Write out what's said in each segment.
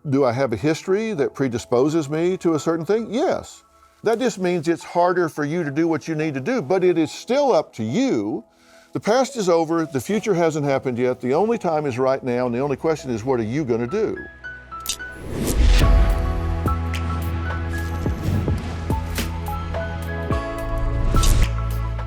Do I have a history that predisposes me to a certain thing? Yes. That just means it's harder for you to do what you need to do, but it is still up to you. The past is over, the future hasn't happened yet, the only time is right now, and the only question is, what are you going to do?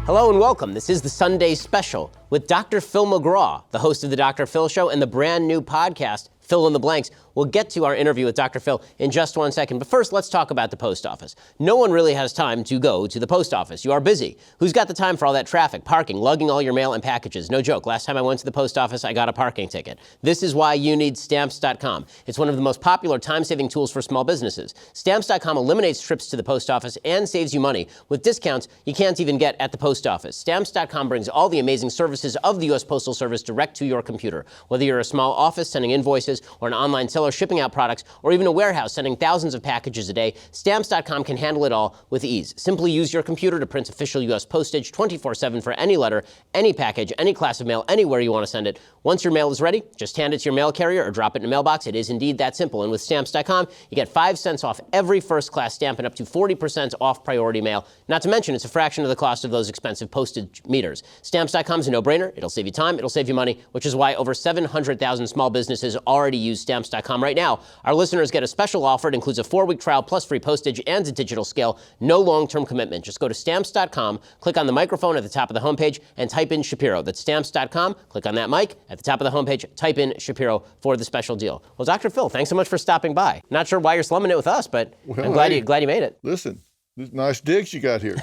Hello and welcome. This is the Sunday Special with Dr. Phil McGraw, the host of The Dr. Phil Show and the brand new podcast, Fill in the Blanks. We'll get to our interview with Dr. Phil in just 1 second. But first, let's talk about the post office. No one really has time to go to the post office. You are busy. Who's got the time for all that traffic, parking, lugging all your mail and packages? No joke. Last time I went to the post office, I got a parking ticket. This is why you need Stamps.com. It's one of the most popular time-saving tools for small businesses. Stamps.com eliminates trips to the post office and saves you money with discounts you can't even get at the post office. Stamps.com brings all the amazing services of the U.S. Postal Service direct to your computer. Whether you're a small office sending invoices or an online seller shipping out products, or even a warehouse sending thousands of packages a day, Stamps.com can handle it all with ease. Simply use your computer to print official U.S. postage 24/7 for any letter, any package, any class of mail, anywhere you want to send it. Once your mail is ready, just hand it to your mail carrier or drop it in a mailbox. It is indeed that simple. And with Stamps.com, you get 5 cents off every first-class stamp and up to 40% off priority mail. Not to mention, it's a fraction of the cost of those expensive postage meters. Stamps.com is a no-brainer. It'll save you time. It'll save you money, which is why over 700,000 small businesses already use Stamps.com right now. Our listeners get a special offer. It includes a 4-week trial plus free postage and a digital scale. No long-term commitment. Just go to Stamps.com, click on the microphone at the top of the homepage, and type in Shapiro. That's Stamps.com. Click on that mic at the top of the homepage. Type in Shapiro for the special deal. Well, Dr. Phil, thanks so much for stopping by. Not sure why you're slumming it with us, but I'm glad you made it. Listen, nice digs you got here.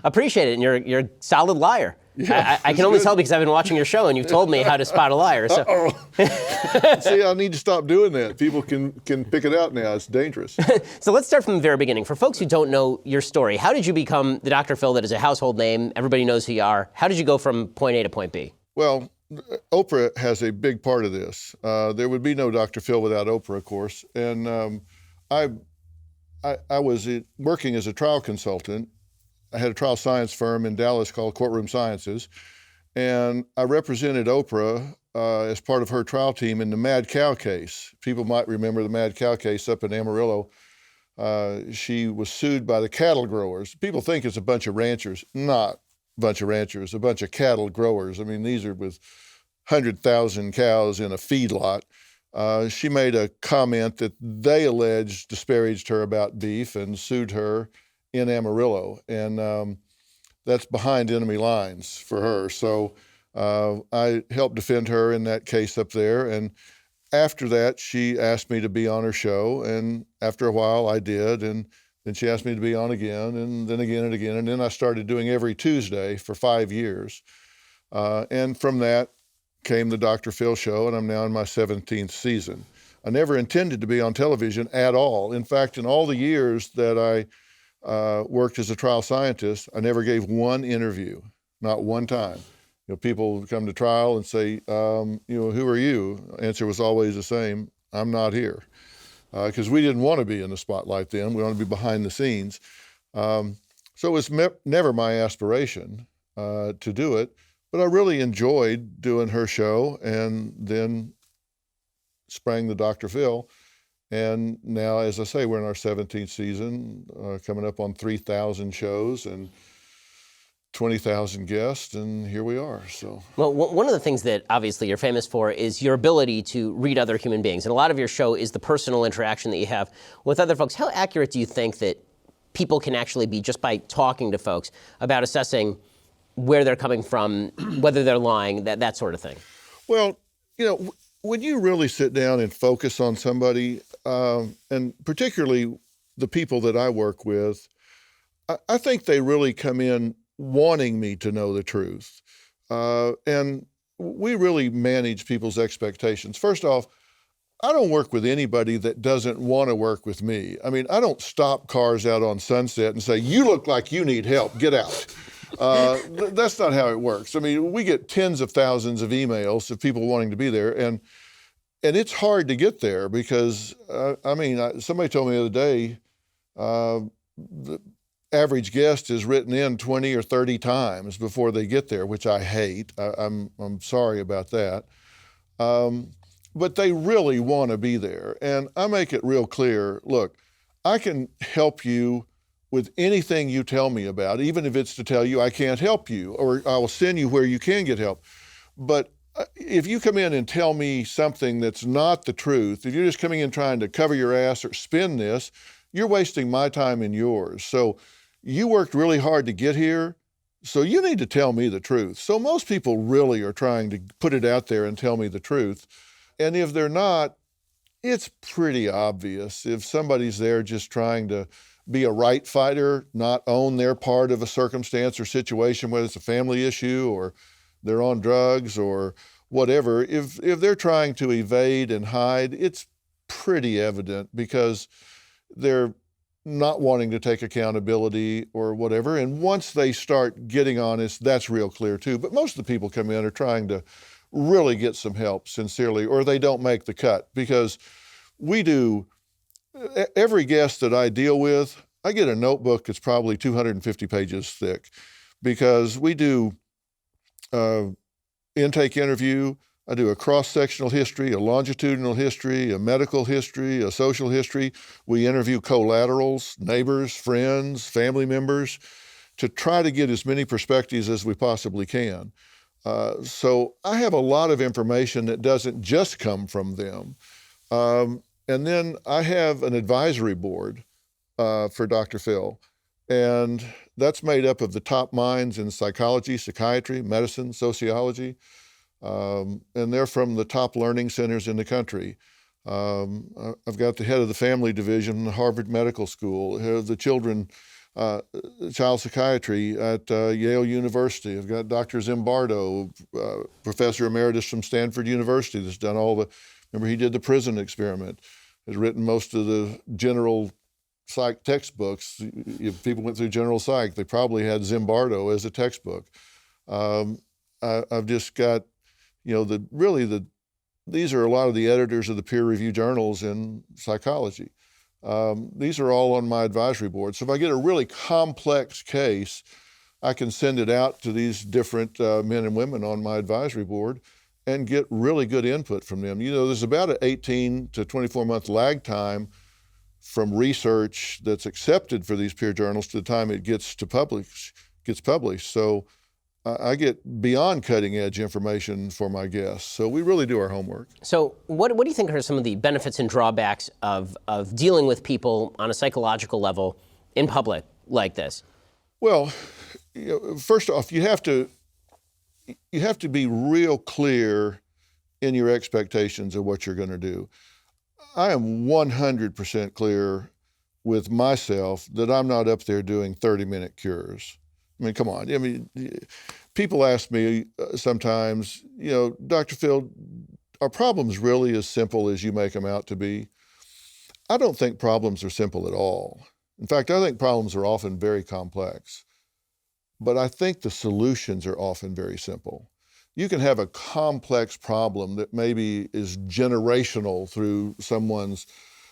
Appreciate it, and you're a solid liar. Yeah, I can only tell because I've been watching your show and you've told me how to spot a liar. So. See, I need to stop doing that. People can pick it out now. It's dangerous. So let's start from the very beginning. For folks who don't know your story, how did you become the Dr. Phil that is a household name? Everybody knows who you are. How did you go from point A to point B? Well, Oprah has a big part of this. There would be no Dr. Phil without Oprah, of course. And I was working as a trial consultant. I had a trial science firm in Dallas called Courtroom Sciences, and I represented Oprah as part of her trial team in the Mad Cow case. People might remember the Mad Cow case up in Amarillo. She was sued by the cattle growers. People think it's a bunch of ranchers. Not a bunch of ranchers, a bunch of cattle growers. I mean, these are with 100,000 cows in a feedlot. She made a comment that they alleged disparaged her about beef and sued her in Amarillo, and that's behind enemy lines for her. So I helped defend her in that case up there, and after that, she asked me to be on her show, and after a while, I did, and then she asked me to be on again, and then again and again, and then I started doing every Tuesday for 5 years, and from that came the Dr. Phil Show, and I'm now in my 17th season. I never intended to be on television at all. In fact, in all the years that I worked as a trial scientist, I never gave one interview, not one time. People come to trial and say, who are you? Answer was always the same, I'm not here. Because we didn't want to be in the spotlight then, we want to be behind the scenes. So it was never my aspiration to do it, but I really enjoyed doing her show, and then sprang the Dr. Phil. And now, as I say, we're in our 17th season, coming up on 3,000 shows and 20,000 guests, and here we are. So, well, one of the things that obviously you're famous for is your ability to read other human beings. And a lot of your show is the personal interaction that you have with other folks. How accurate do you think that people can actually be just by talking to folks about assessing where they're coming from, whether they're lying, that sort of thing? Well, when you really sit down and focus on somebody, and particularly the people that I work with, I think they really come in wanting me to know the truth. And we really manage people's expectations. First off, I don't work with anybody that doesn't want to work with me. I mean, I don't stop cars out on Sunset and say, you look like you need help, get out. That's not how it works. I mean, we get tens of thousands of emails of people wanting to be there, and it's hard to get there because, somebody told me the other day, the average guest is written in 20 or 30 times before they get there, which I hate. I'm sorry about that. but they really want to be there. And I make it real clear, look, I can help you with anything you tell me about, even if it's to tell you I can't help you, or I will send you where you can get help. But if you come in and tell me something that's not the truth, if you're just coming in trying to cover your ass or spin this, you're wasting my time and yours. So you worked really hard to get here, so you need to tell me the truth. So most people really are trying to put it out there and tell me the truth. And if they're not, it's pretty obvious. If somebody's there just trying to be a right fighter, not own their part of a circumstance or situation, whether it's a family issue or they're on drugs or whatever, if they're trying to evade and hide, it's pretty evident because they're not wanting to take accountability or whatever. And once they start getting honest, that's real clear too. But most of the people come in are trying to really get some help sincerely, or they don't make the cut, because we do, every guest that I deal with, I get a notebook that's probably 250 pages thick, because we do intake interview, I do a cross-sectional history, a longitudinal history, a medical history, a social history. We interview collaterals, neighbors, friends, family members, to try to get as many perspectives as we possibly can. So I have a lot of information that doesn't just come from them. And then I have an advisory board for Dr. Phil, and that's made up of the top minds in psychology, psychiatry, medicine, sociology, and they're from the top learning centers in the country. I've got the head of the family division at Harvard Medical School, head of the child psychiatry at Yale University. I've got Dr. Zimbardo, professor emeritus from Stanford University, that's done remember he did the prison experiment, has written most of the general psych textbooks. If people went through general psych, they probably had Zimbardo as a textbook. I've just got, these are a lot of the editors of the peer review journals in psychology. These are all on my advisory board. So if I get a really complex case, I can send it out to these different men and women on my advisory board and get really good input from them. There's about an 18 to 24 month lag time from research that's accepted for these peer journals to the time it gets published. So I get beyond cutting edge information for my guests. So we really do our homework. So what do you think are some of the benefits and drawbacks of dealing with people on a psychological level in public like this? Well, first off, you have to be real clear in your expectations of what you're going to do. I am 100% clear with myself that I'm not up there doing 30-minute cures. I mean, come on. I mean, people ask me sometimes, Dr. Phil, are problems really as simple as you make them out to be? I don't think problems are simple at all. In fact, I think problems are often very complex. But I think the solutions are often very simple. You can have a complex problem that maybe is generational through someone's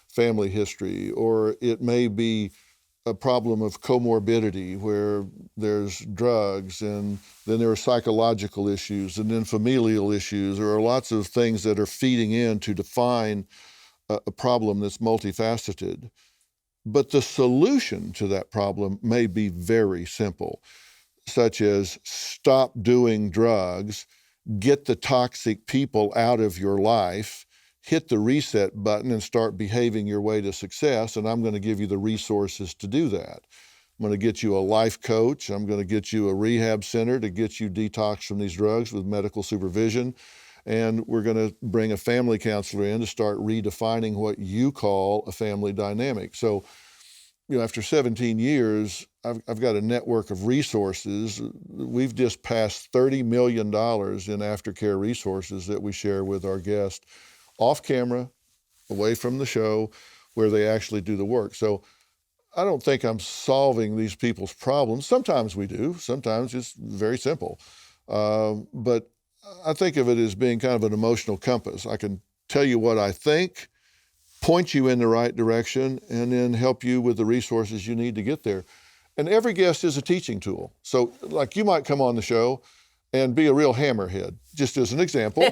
family history, or it may be a problem of comorbidity where there's drugs, and then there are psychological issues, and then familial issues. There are lots of things that are feeding in to define a problem that's multifaceted. But the solution to that problem may be very simple, such as stop doing drugs, get the toxic people out of your life, hit the reset button and start behaving your way to success, and I'm going to give you the resources to do that. I'm going to get you a life coach. I'm going to get you a rehab center to get you detoxed from these drugs with medical supervision. And we're going to bring a family counselor in to start redefining what you call a family dynamic. So, after 17 years, I've got a network of resources. We've just passed $30 million in aftercare resources that we share with our guests off camera, away from the show, where they actually do the work. So I don't think I'm solving these people's problems. Sometimes we do. Sometimes it's very simple. But I think of it as being kind of an emotional compass. I can tell you what I think, point you in the right direction, and then help you with the resources you need to get there. And every guest is a teaching tool. So like you might come on the show and be a real hammerhead, just as an example,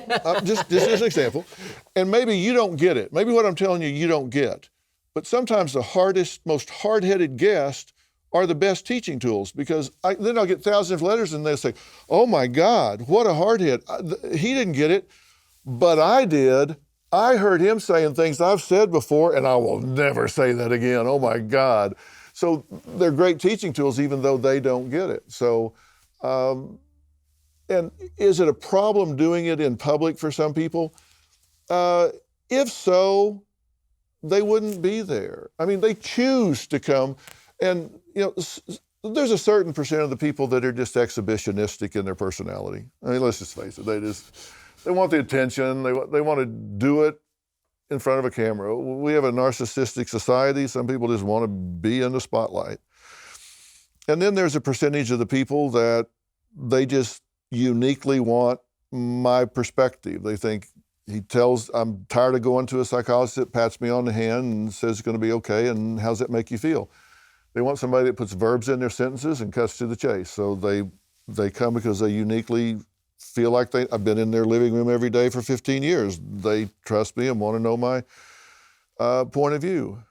just as an example. And maybe you don't get it. Maybe what I'm telling you don't get. But sometimes the hardest, most hard-headed guests are the best teaching tools, because then I'll get thousands of letters and they'll say, oh my God, what a hardhead. He didn't get it, but I did. I heard him saying things I've said before, and I will never say that again. Oh my God. So they're great teaching tools, even though they don't get it. So, and is it a problem doing it in public for some people? If so, they wouldn't be there. I mean, they choose to come, and there's a certain percent of the people that are just exhibitionistic in their personality. I mean, let's just face it. They want the attention. They want to do it in front of a camera. We have a narcissistic society. Some people just want to be in the spotlight. And then there's a percentage of the people that they just uniquely want my perspective. They think I'm tired of going to a psychologist that pats me on the hand and says it's going to be okay, and how's that make you feel? They want somebody that puts verbs in their sentences and cuts to the chase. So they come because they uniquely feel like I've been in their living room every day for 15 years. They trust me and want to know my point of view.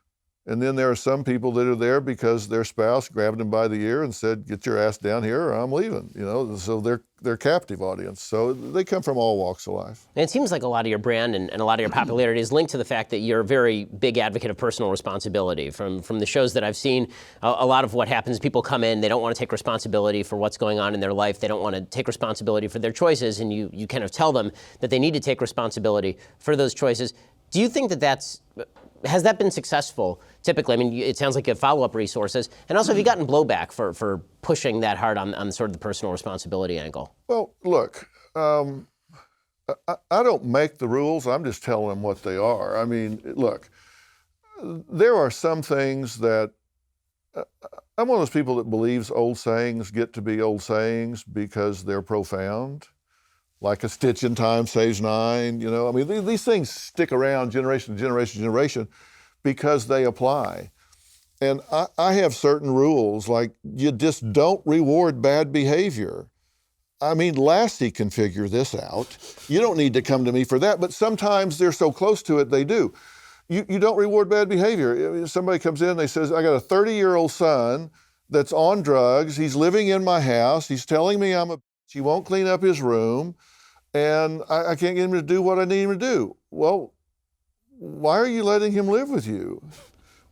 And then there are some people that are there because their spouse grabbed them by the ear and said, get your ass down here or I'm leaving. So they're captive audience. So they come from all walks of life. And it seems like a lot of your brand and a lot of your popularity is linked to the fact that you're a very big advocate of personal responsibility. From the shows that I've seen, a lot of what happens, people come in, they don't want to take responsibility for what's going on in their life. They don't want to take responsibility for their choices, and you kind of tell them that they need to take responsibility for those choices. Do you think has that been successful typically? I mean, it sounds like you have follow-up resources. And also, have you gotten blowback for pushing that hard on sort of the personal responsibility angle? Well, look, I don't make the rules. I'm just telling them what they are. I mean, look, there are some things that I'm one of those people that believes old sayings get to be old sayings because they're profound. Like a stitch in time saves nine, I mean, these things stick around generation to generation to generation because they apply. And I have certain rules, like you just don't reward bad behavior. I mean, Lassie can figure this out. You don't need to come to me for that, but sometimes they're so close to it, they do. You don't reward bad behavior. If somebody comes in and they says, I got a 30-year-old son that's on drugs, he's living in my house, he's telling me he won't clean up his room, and I can't get him to do what I need him to do. Well, why are you letting him live with you?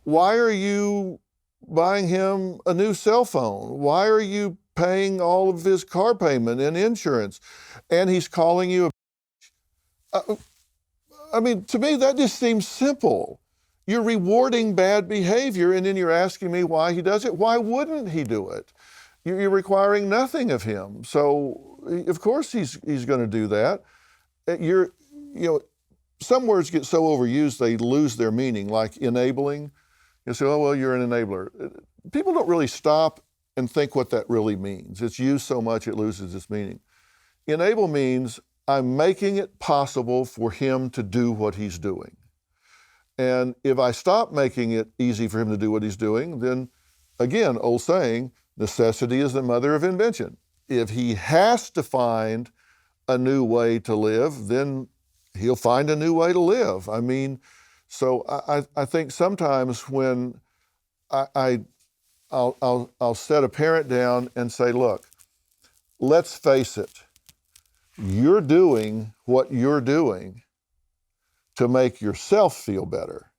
Why are you buying him a new cell phone? Why are you paying all of his car payment and insurance? And he's calling you I mean, to me, that just seems simple. You're rewarding bad behavior, and then you're asking me why he does it. Why wouldn't he do it? You're requiring nothing of him. So, of course, he's going to do that. Some words get so overused they lose their meaning, like enabling. You say, oh, well, you're an enabler. People don't really stop and think what that really means. It's used so much it loses its meaning. Enable means I'm making it possible for him to do what he's doing. And if I stop making it easy for him to do what he's doing, then, again, old saying, necessity is the mother of invention. If he has to find a new way to live, then he'll find a new way to live. I mean, so I think sometimes when I'll set a parent down and say, look, let's face it, you're doing what you're doing to make yourself feel better,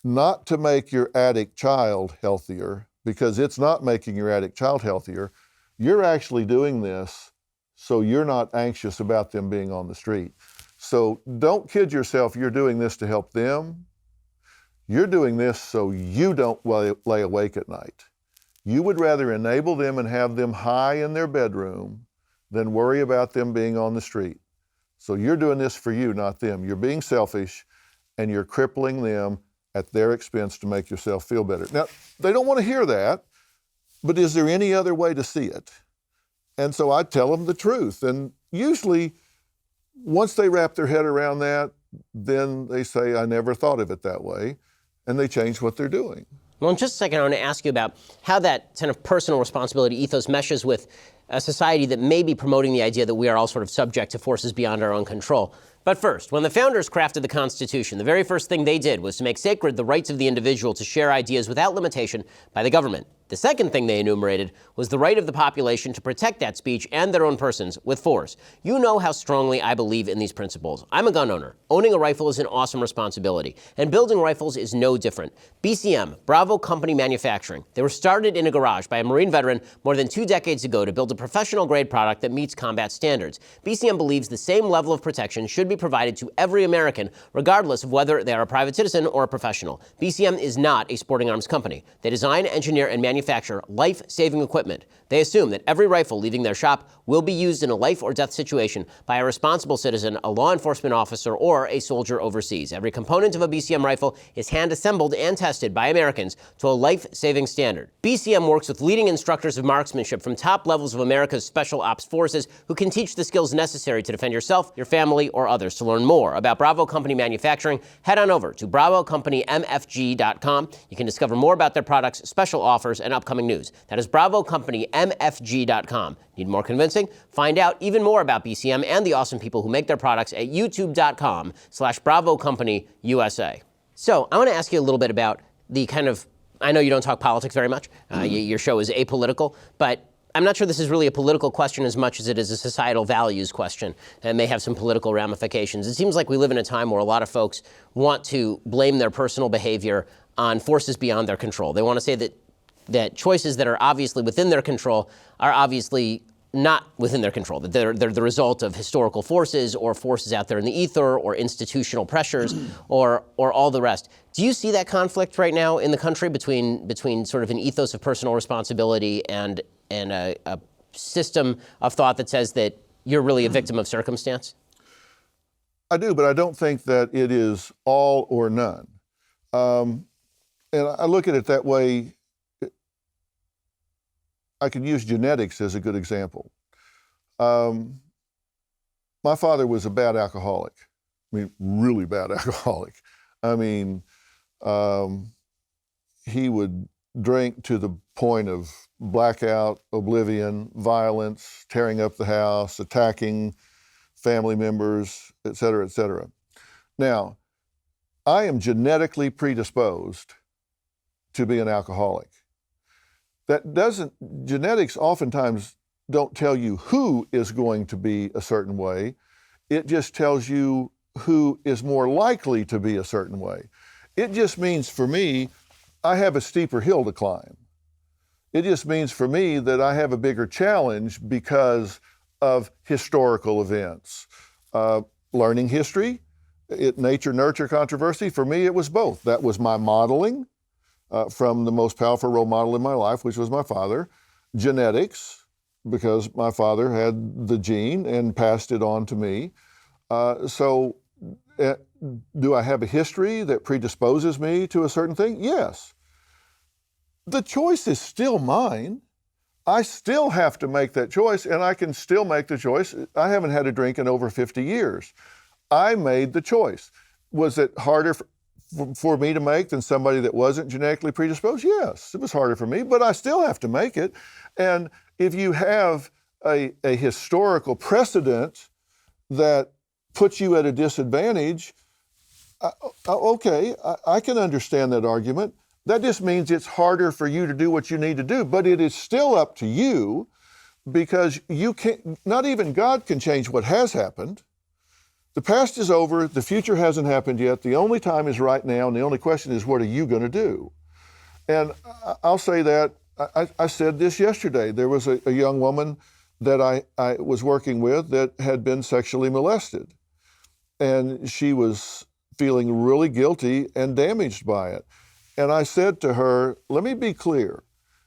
not to make your addict child healthier, because it's not making your addict child healthier. You're actually doing this so you're not anxious about them being on the street. So don't kid yourself, you're doing this to help them. You're doing this so you don't lay awake at night. You would rather enable them and have them high in their bedroom than worry about them being on the street. So you're doing this for you, not them. You're being selfish, and you're crippling them at their expense to make yourself feel better. Now, they don't want to hear that, but is there any other way to see it? And so I tell them the truth. And usually, once they wrap their head around that, then they say, I never thought of it that way, and they change what they're doing. Well, in just a second, I want to ask you about how that kind of personal responsibility ethos meshes with a society that may be promoting the idea that we are all sort of subject to forces beyond our own control. But first, when the founders crafted the Constitution, the very first thing they did was to make sacred the rights of the individual to share ideas without limitation by the government. The second thing they enumerated was the right of the population to protect that speech and their own persons with force. You know how strongly I believe in these principles. I'm a gun owner. Owning a rifle is an awesome responsibility, and building rifles is no different. BCM, Bravo Company Manufacturing, they were started in a garage by a Marine veteran more than 2 decades ago to build a professional-grade product that meets combat standards. BCM believes the same level of protection should be provided to every American, regardless of whether they are a private citizen or a professional. BCM is not a sporting arms company. They design, engineer, and manufacture life-saving equipment. They assume that every rifle leaving their shop will be used in a life or death situation by a responsible citizen, a law enforcement officer, or a soldier overseas. Every component of a BCM rifle is hand-assembled and tested by Americans to a life-saving standard. BCM works with leading instructors of marksmanship from top levels of America's special ops forces who can teach the skills necessary to defend yourself, your family, or others. To learn more about Bravo Company Manufacturing, head on over to BravoCompanyMFG.com. You can discover more about their products, special offers, and upcoming news. That is BravoCompanyMFG.com. Need more convincing? Find out even more about BCM and the awesome people who make their products at youtube.com/BravoCompanyUSA. So I want to ask you a little bit about the kind of, I know you don't talk politics very much. Your show is apolitical, but I'm not sure this is really a political question as much as it is a societal values question and may have some political ramifications. It seems like we live in a time where a lot of folks want to blame their personal behavior on forces beyond their control. They want to say that choices that are obviously within their control are obviously not within their control, that they're the result of historical forces or forces out there in the ether or institutional pressures or all the rest. Do you see that conflict right now in the country between sort of an ethos of personal responsibility and a system of thought that says that you're really a victim of circumstance? I do, but I don't think that it is all or none. And I look at it that way. I could use genetics as a good example. My father was a bad alcoholic. I mean, really bad alcoholic. I mean, he would drink to the point of blackout, oblivion, violence, tearing up the house, attacking family members, et cetera, et cetera. Now, I am genetically predisposed to be an alcoholic. Genetics oftentimes don't tell you who is going to be a certain way. It just tells you who is more likely to be a certain way. It just means for me, I have a steeper hill to climb. It just means for me that I have a bigger challenge because of historical events. Learning history, nature-nurture controversy, for me it was both. That was my modeling. From the most powerful role model in my life, which was my father. Genetics, because my father had the gene and passed it on to me. So do I have a history that predisposes me to a certain thing? Yes. The choice is still mine. I still have to make that choice, and I can still make the choice. I haven't had a drink in over 50 years. I made the choice. Was it harder for me to make than somebody that wasn't genetically predisposed? Yes, it was harder for me, but I still have to make it. And if you have a historical precedent that puts you at a disadvantage, okay, I can understand that argument. That just means it's harder for you to do what you need to do, but it is still up to you, because you can't, not even God can change what has happened. The past is over, the future hasn't happened yet, the only time is right now, and the only question is, what are you going to do? And I'll say that, I said this yesterday. There was a young woman that I was working with that had been sexually molested. And she was feeling really guilty and damaged by it. And I said to her, let me be clear,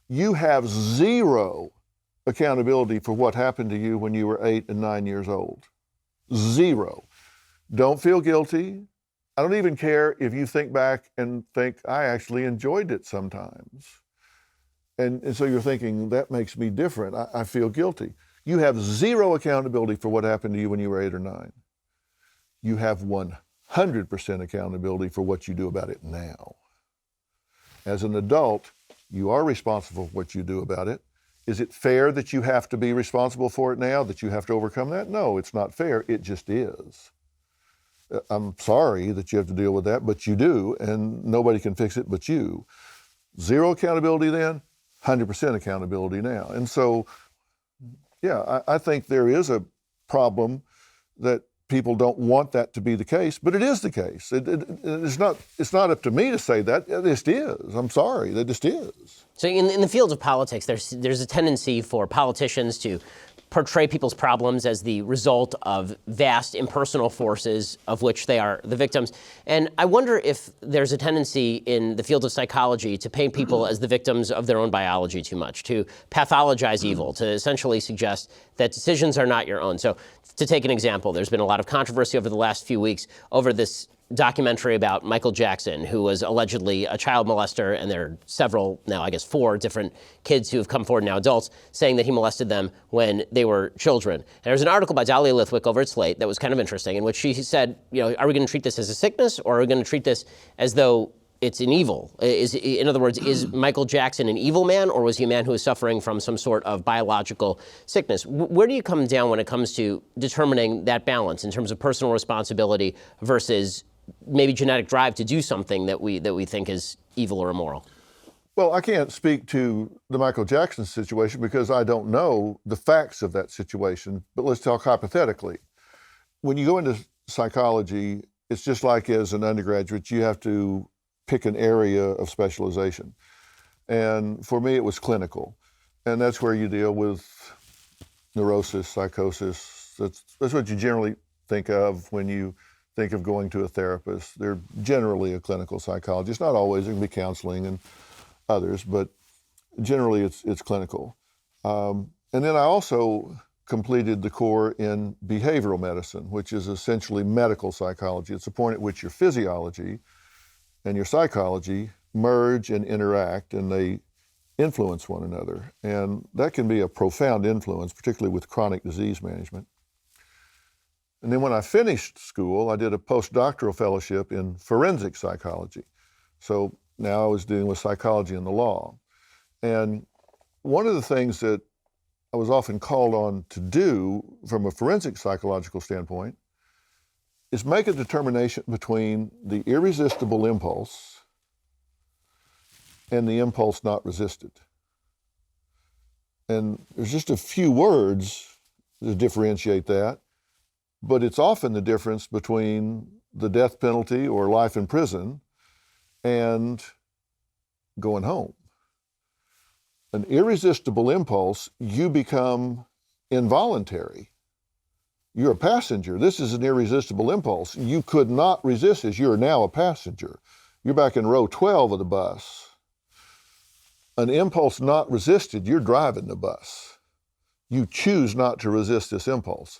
you have zero accountability for what happened to you when you were 8 and 9 years old. Zero. Don't feel guilty. I don't even care if you think back and think, I actually enjoyed it sometimes. And so you're thinking, that makes me different. I feel guilty. You have zero accountability for what happened to you when you were 8 or 9. You have 100% accountability for what you do about it now. As an adult, you are responsible for what you do about it. Is it fair that you have to be responsible for it now, that you have to overcome that? No, it's not fair. It just is. I'm sorry that you have to deal with that, but you do, and nobody can fix it but you. Zero accountability then, 100% accountability now. And so, yeah, I think there is a problem that people don't want that to be the case, but it is the case. It's not up to me to say that. It just is. I'm sorry, that just is. So in the field of politics, there's a tendency for politicians to portray people's problems as the result of vast impersonal forces of which they are the victims. And I wonder if there's a tendency in the field of psychology to paint people as the victims of their own biology too much, to pathologize evil, to essentially suggest that decisions are not your own. So to take an example, there's been a lot of controversy over the last few weeks over this documentary about Michael Jackson, who was allegedly a child molester, and there are several, now I guess 4 different kids who have come forward, now adults, saying that he molested them when they were children. And there's an article by Dahlia Lithwick over at Slate that was kind of interesting, in which she said, are we going to treat this as a sickness, or are we going to treat this as though it's an evil? In other words, is Michael Jackson an evil man, or was he a man who was suffering from some sort of biological sickness? Where do you come down when it comes to determining that balance in terms of personal responsibility versus maybe genetic drive to do something that we think is evil or immoral? Well, I can't speak to the Michael Jackson situation because I don't know the facts of that situation, but let's talk hypothetically. When you go into psychology, it's just like as an undergraduate, you have to pick an area of specialization. And for me, it was clinical. And that's where you deal with neurosis, psychosis. That's what you generally think of when you think of going to a therapist. They're generally a clinical psychologist. Not always, it can be counseling and others, but generally it's clinical. And then I also completed the core in behavioral medicine, which is essentially medical psychology. It's the point at which your physiology and your psychology merge and interact, and they influence one another. And that can be a profound influence, particularly with chronic disease management. And then when I finished school, I did a postdoctoral fellowship in forensic psychology. So now I was dealing with psychology and the law. And one of the things that I was often called on to do from a forensic psychological standpoint is make a determination between the irresistible impulse and the impulse not resisted. And there's just a few words to differentiate that, but it's often the difference between the death penalty or life in prison and going home. An irresistible impulse, you become involuntary. You're a passenger. This is an irresistible impulse. You could not resist this. You're now a passenger. You're back in row 12 of the bus. An impulse not resisted, you're driving the bus. You choose not to resist this impulse.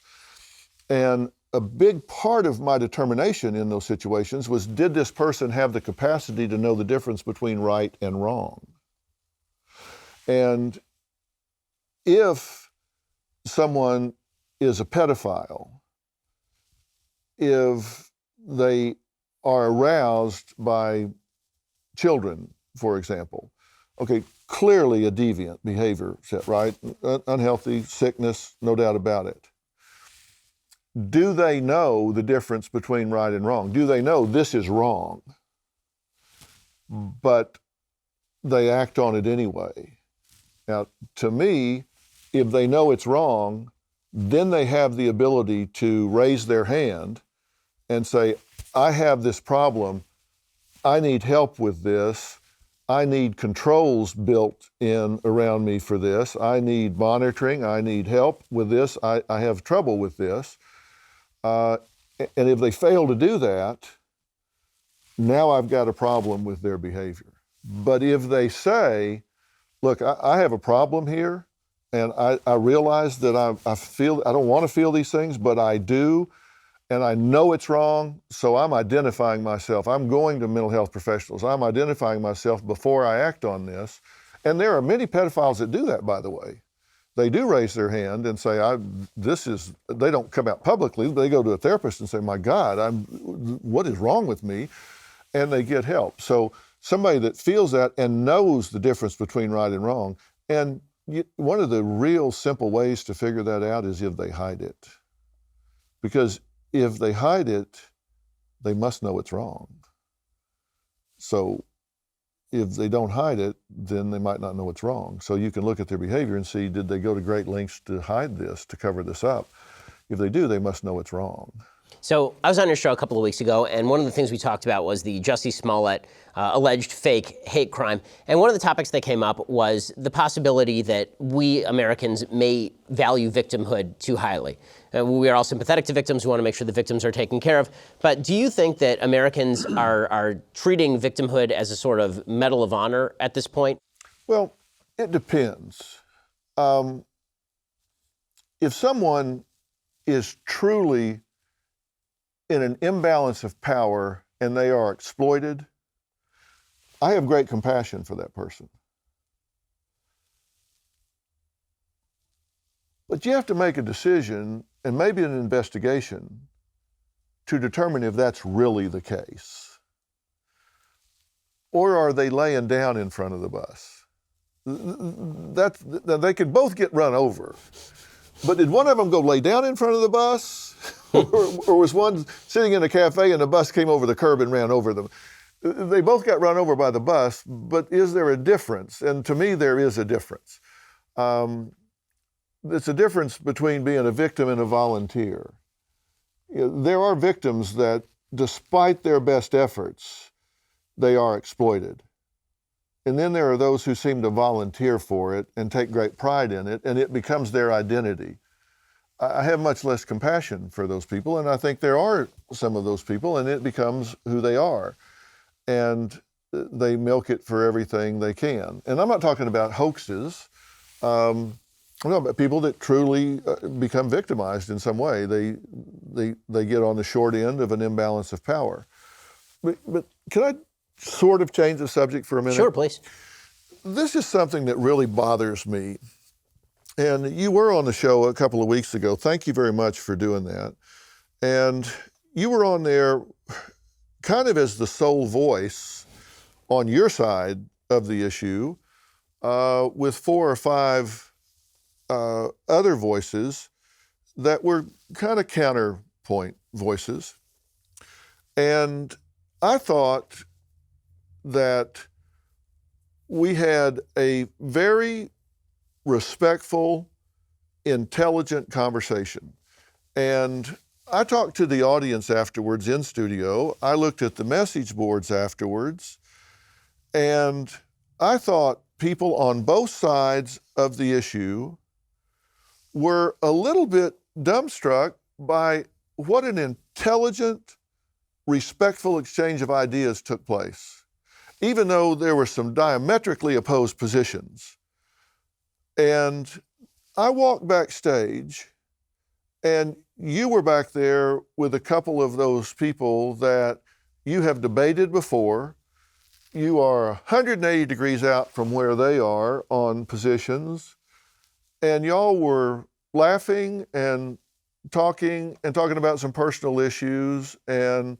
And a big part of my determination in those situations was, did this person have the capacity to know the difference between right and wrong? And if someone is a pedophile, if they are aroused by children, for example, okay, clearly a deviant behavior set, right? Unhealthy, sickness, no doubt about it. Do they know the difference between right and wrong? Do they know this is wrong, but they act on it anyway? Now, to me, if they know it's wrong, then they have the ability to raise their hand and say, I have this problem, I need help with this, I need controls built in around me for this, I need monitoring, I need help with this, I have trouble with this. And if they fail to do that, now I've got a problem with their behavior. But if they say, look, I have a problem here, and I realize that I don't want to feel these things, but I do, and I know it's wrong, so I'm identifying myself. I'm going to mental health professionals. I'm identifying myself before I act on this. And there are many pedophiles that do that, by the way. They do raise their hand and say, they don't come out publicly, they go to a therapist and say, my God, what is wrong with me? And they get help. So somebody that feels that and knows the difference between right and wrong. And one of the real simple ways to figure that out is if they hide it. Because if they hide it, they must know it's wrong. So if they don't hide it, then they might not know it's wrong. So you can look at their behavior and see, did they go to great lengths to hide this, to cover this up? If they do, they must know it's wrong. So I was on your show a couple of weeks ago, and one of the things we talked about was the Jussie Smollett alleged fake hate crime. And one of the topics that came up was the possibility that we Americans may value victimhood too highly. We are all sympathetic to victims. We want to make sure the victims are taken care of. But do you think that Americans are treating victimhood as a sort of medal of honor at this point? Well, it depends. If someone is truly in an imbalance of power and they are exploited, I have great compassion for that person. But you have to make a decision and maybe an investigation to determine if that's really the case. Or are they laying down in front of the bus? They could both get run over. But did one of them go lay down in front of the bus? or was one sitting in a cafe and the bus came over the curb and ran over them? They both got run over by the bus, but is there a difference? And to me, there is a difference. It's a difference between being a victim and a volunteer. There are victims that, despite their best efforts, they are exploited. And then there are those who seem to volunteer for it and take great pride in it, and it becomes their identity. I have much less compassion for those people, and I think there are some of those people, and it becomes who they are. And they milk it for everything they can. And I'm not talking about hoaxes. I'm talking about people that truly become victimized in some way. They get on the short end of an imbalance of power. But can I sort of change the subject for a minute? Sure, please. This is something that really bothers me. And you were on the show a couple of weeks ago. Thank you very much for doing that. And you were on there kind of as the sole voice on your side of the issue, with 4 or 5 other voices that were kind of counterpoint voices. And I thought that we had a very respectful, intelligent conversation. And I talked to the audience afterwards in studio. I looked at the message boards afterwards, and I thought people on both sides of the issue were a little bit dumbstruck by what an intelligent, respectful exchange of ideas took place, even though there were some diametrically opposed positions. And I walked backstage, and you were back there with a couple of those people that you have debated before. You are 180 degrees out from where they are on positions, and y'all were laughing and talking about some personal issues and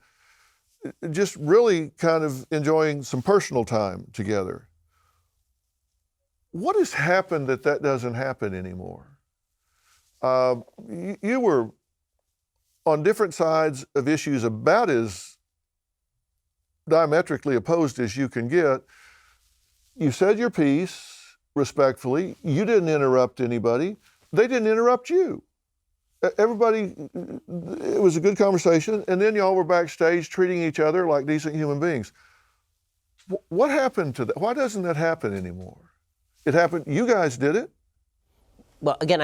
just really kind of enjoying some personal time together. What has happened that doesn't happen anymore? You were on different sides of issues about as diametrically opposed as you can get. You said your piece respectfully. You didn't interrupt anybody. They didn't interrupt you. Everybody, it was a good conversation, and then y'all were backstage treating each other like decent human beings. What happened to that? Why doesn't that happen anymore? It happened, you guys did it. Well, again,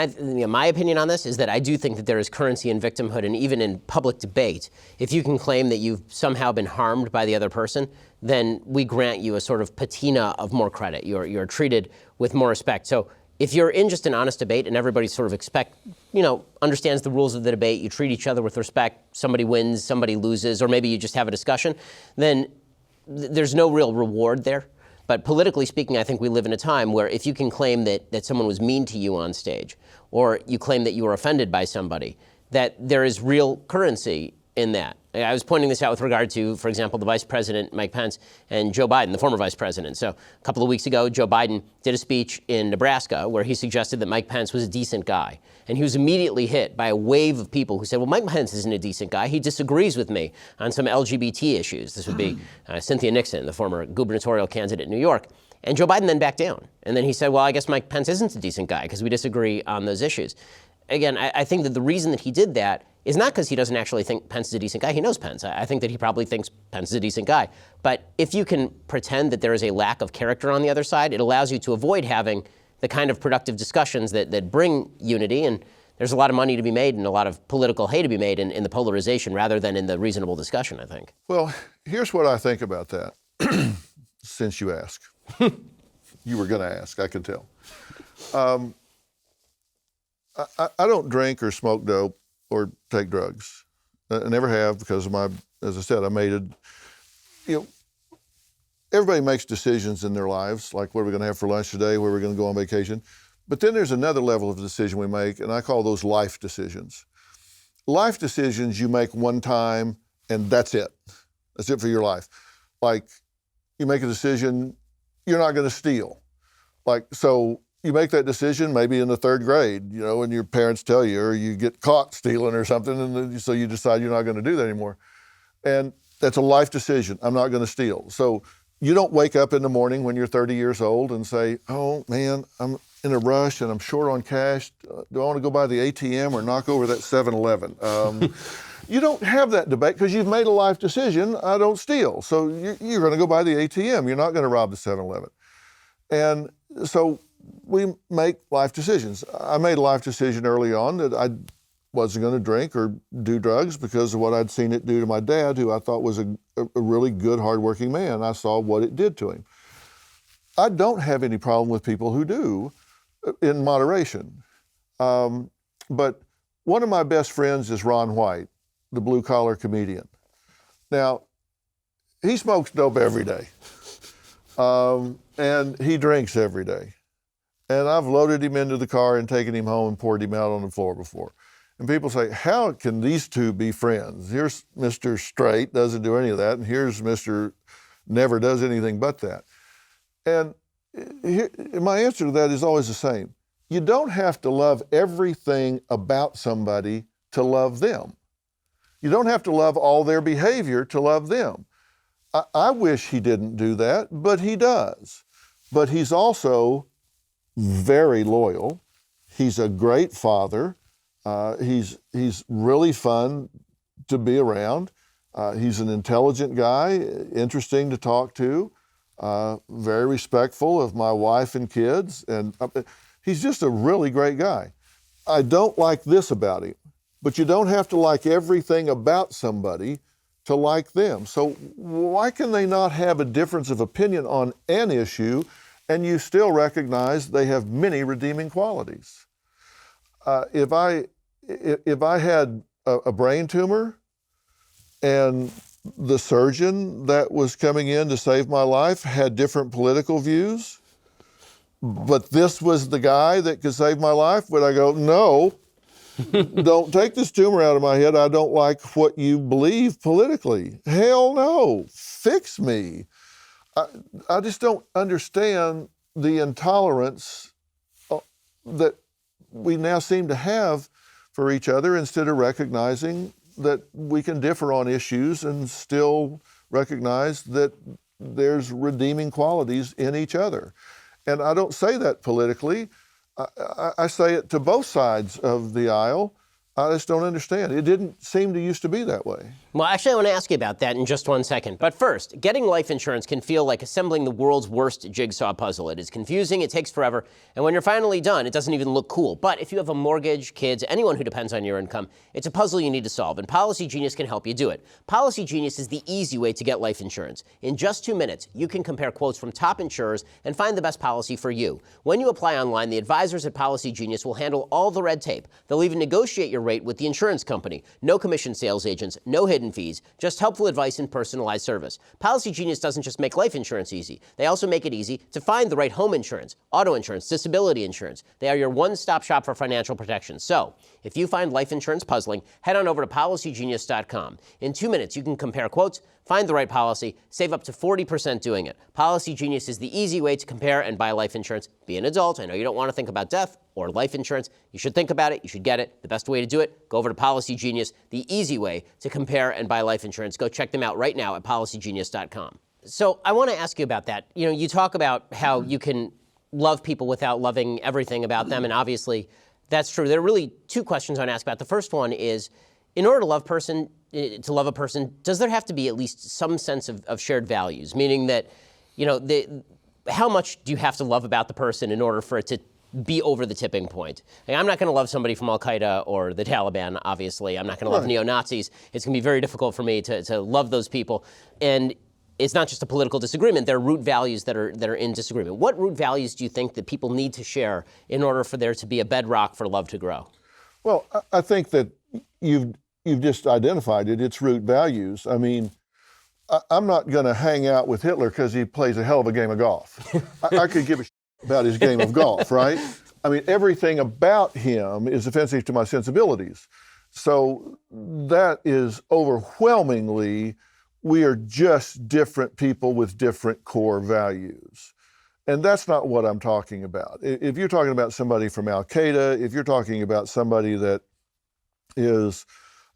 my opinion on this is that I do think that there is currency in victimhood, and even in public debate, if you can claim that you've somehow been harmed by the other person, then we grant you a sort of patina of more credit. You're treated with more respect. So if you're in just an honest debate and everybody sort of understands the rules of the debate, you treat each other with respect, somebody wins, somebody loses, or maybe you just have a discussion, then there's no real reward there. But politically speaking, I think we live in a time where if you can claim that someone was mean to you on stage, or you claim that you were offended by somebody, that there is real currency in that. I was pointing this out with regard to, for example, the Vice President, Mike Pence, and Joe Biden, the former Vice President. So a couple of weeks ago, Joe Biden did a speech in Nebraska where he suggested that Mike Pence was a decent guy. And he was immediately hit by a wave of people who said, well, Mike Pence isn't a decent guy. He disagrees with me on some LGBT issues. This would be Cynthia Nixon, the former gubernatorial candidate in New York. And Joe Biden then backed down. And then he said, well, I guess Mike Pence isn't a decent guy because we disagree on those issues. Again, I think that the reason that he did that is not because he doesn't actually think Pence is a decent guy. He knows Pence. I think that he probably thinks Pence is a decent guy. But if you can pretend that there is a lack of character on the other side, it allows you to avoid having the kind of productive discussions that bring unity. And there's a lot of money to be made and a lot of political hay to be made in the polarization rather than in the reasonable discussion, I think. Well, here's what I think about that, since you ask. You were going to ask, I can tell. I don't drink or smoke dope or take drugs. I never have because of my, as I said, I made it, everybody makes decisions in their lives, like what are we going to have for lunch today, where we're going to go on vacation. But then there's another level of decision we make, and I call those life decisions. Life decisions you make one time, and that's it. That's it for your life. Like, you make a decision, you're not going to steal. Like, so you make that decision maybe in the third grade, and your parents tell you, or you get caught stealing or something, and then, so you decide you're not going to do that anymore. And that's a life decision. I'm not going to steal. So you don't wake up in the morning when you're 30 years old and say, oh man, I'm in a rush and I'm short on cash. Do I want to go by the ATM or knock over that 7-Eleven? You don't have that debate because you've made a life decision. I don't steal. So you're going to go by the ATM. You're not going to rob the 7-Eleven. And so we make life decisions. I made a life decision early on that I wasn't going to drink or do drugs because of what I'd seen it do to my dad, who I thought was a really good, hardworking man. I saw what it did to him. I don't have any problem with people who do in moderation. But one of my best friends is Ron White, the blue-collar comedian. Now, he smokes dope every day, and he drinks every day. And I've loaded him into the car and taken him home and poured him out on the floor before. And people say, how can these two be friends? Here's Mr. Straight, doesn't do any of that, and here's Mr. Never does anything but that. And my answer to that is always the same. You don't have to love everything about somebody to love them. You don't have to love all their behavior to love them. I wish he didn't do that, but he does. But he's also very loyal. He's a great father. He's really fun to be around. He's an intelligent guy, interesting to talk to, very respectful of my wife and kids, and he's just a really great guy. I don't like this about him, but you don't have to like everything about somebody to like them. So why can they not have a difference of opinion on an issue and you still recognize they have many redeeming qualities? If I had a brain tumor and the surgeon that was coming in to save my life had different political views, but this was the guy that could save my life, would I go, no, don't take this tumor out of my head. I don't like what you believe politically. Hell no, fix me. I just don't understand the intolerance that we now seem to have for each other instead of recognizing that we can differ on issues and still recognize that there's redeeming qualities in each other. And I don't say that politically. I say it to both sides of the aisle. I just don't understand. It didn't seem to used to be that way. Well, actually, I want to ask you about that in just one second. But first, getting life insurance can feel like assembling the world's worst jigsaw puzzle. It is confusing, it takes forever, and when you're finally done, it doesn't even look cool. But if you have a mortgage, kids, anyone who depends on your income, it's a puzzle you need to solve, and Policy Genius can help you do it. Policy Genius is the easy way to get life insurance. In just 2 minutes, you can compare quotes from top insurers and find the best policy for you. When you apply online, the advisors at Policy Genius will handle all the red tape. They'll even negotiate your rate with the insurance company. No commission sales agents, no hidden hidden fees, just helpful advice and personalized service. Policy Genius doesn't just make life insurance easy. They also make it easy to find the right home insurance, auto insurance, disability insurance. They are your one-stop shop for financial protection. So, if you find life insurance puzzling, head on over to PolicyGenius.com. In 2 minutes, you can compare quotes, find the right policy, save up to 40% doing it. Policy Genius is the easy way to compare and buy life insurance. Be an adult. I know you don't want to think about death or life insurance. You should think about it. You should get it. The best way to do it, go over to Policy Genius, the easy way to compare and buy life insurance. Go check them out right now at PolicyGenius.com. So I want to ask you about that. You know, you talk about how you can love people without loving everything about them, and obviously that's true. There are really two questions I want to ask about. The first one is, in order to love a person, does there have to be at least some sense of shared values? Meaning that, you know, how much do you have to love about the person in order for it to be over the tipping point? Like, I'm not going to love somebody from Al-Qaeda or the Taliban, obviously. I'm not going to love neo-Nazis. It's going to be very difficult for me to love those people. And it's not just a political disagreement. There are root values that are in disagreement. What root values do you think that people need to share in order for there to be a bedrock for love to grow? Well, I think that you've just identified it. It's root values. I mean, I'm not going to hang out with Hitler because he plays a hell of a game of golf. I could give a shit about his game of golf, right? I mean, everything about him is offensive to my sensibilities. So that is overwhelmingly, we are just different people with different core values. And that's not what I'm talking about. If you're talking about somebody from Al-Qaeda, if you're talking about somebody that is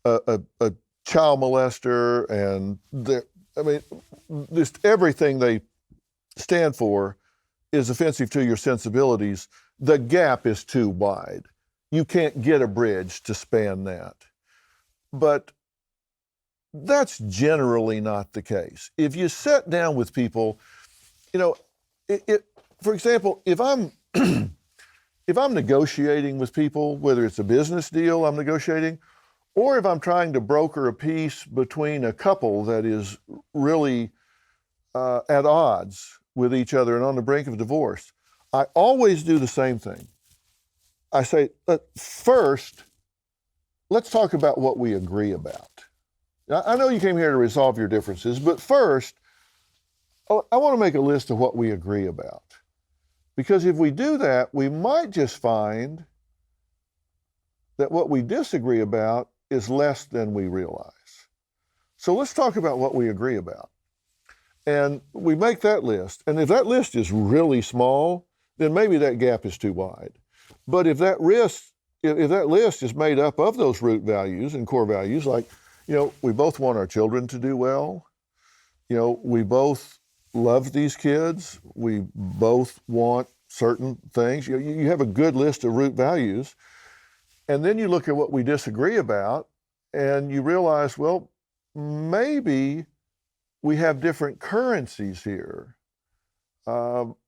a child molester, and just everything they stand for is offensive to your sensibilities, the gap is too wide. You can't get a bridge to span that. But that's generally not the case. If you sit down with people, you know, for example, if I'm negotiating with people, whether it's a business deal I'm negotiating, or if I'm trying to broker a peace between a couple that is really at odds with each other and on the brink of divorce, I always do the same thing. I say, first, let's talk about what we agree about. Now, I know you came here to resolve your differences, but first, I want to make a list of what we agree about. Because if we do that, we might just find that what we disagree about is less than we realize. So let's talk about what we agree about. And we make that list. And if that list is really small, then maybe that gap is too wide. But if that list is made up of those root values and core values, like, you know, we both want our children to do well. You know, we both love these kids. We both want certain things. You have a good list of root values. And then you look at what we disagree about and you realize, well, maybe we have different currencies here.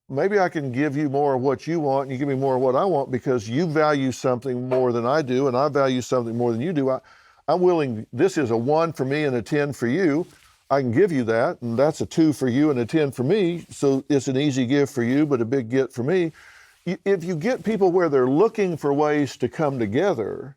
Maybe I can give you more of what you want and you give me more of what I want because you value something more than I do and I value something more than you do. I'm willing, this is a 1 for me and a 10 for you. I can give you that, and that's a 2 for you and a 10 for me, so it's an easy give for you, but a big get for me. If you get people where they're looking for ways to come together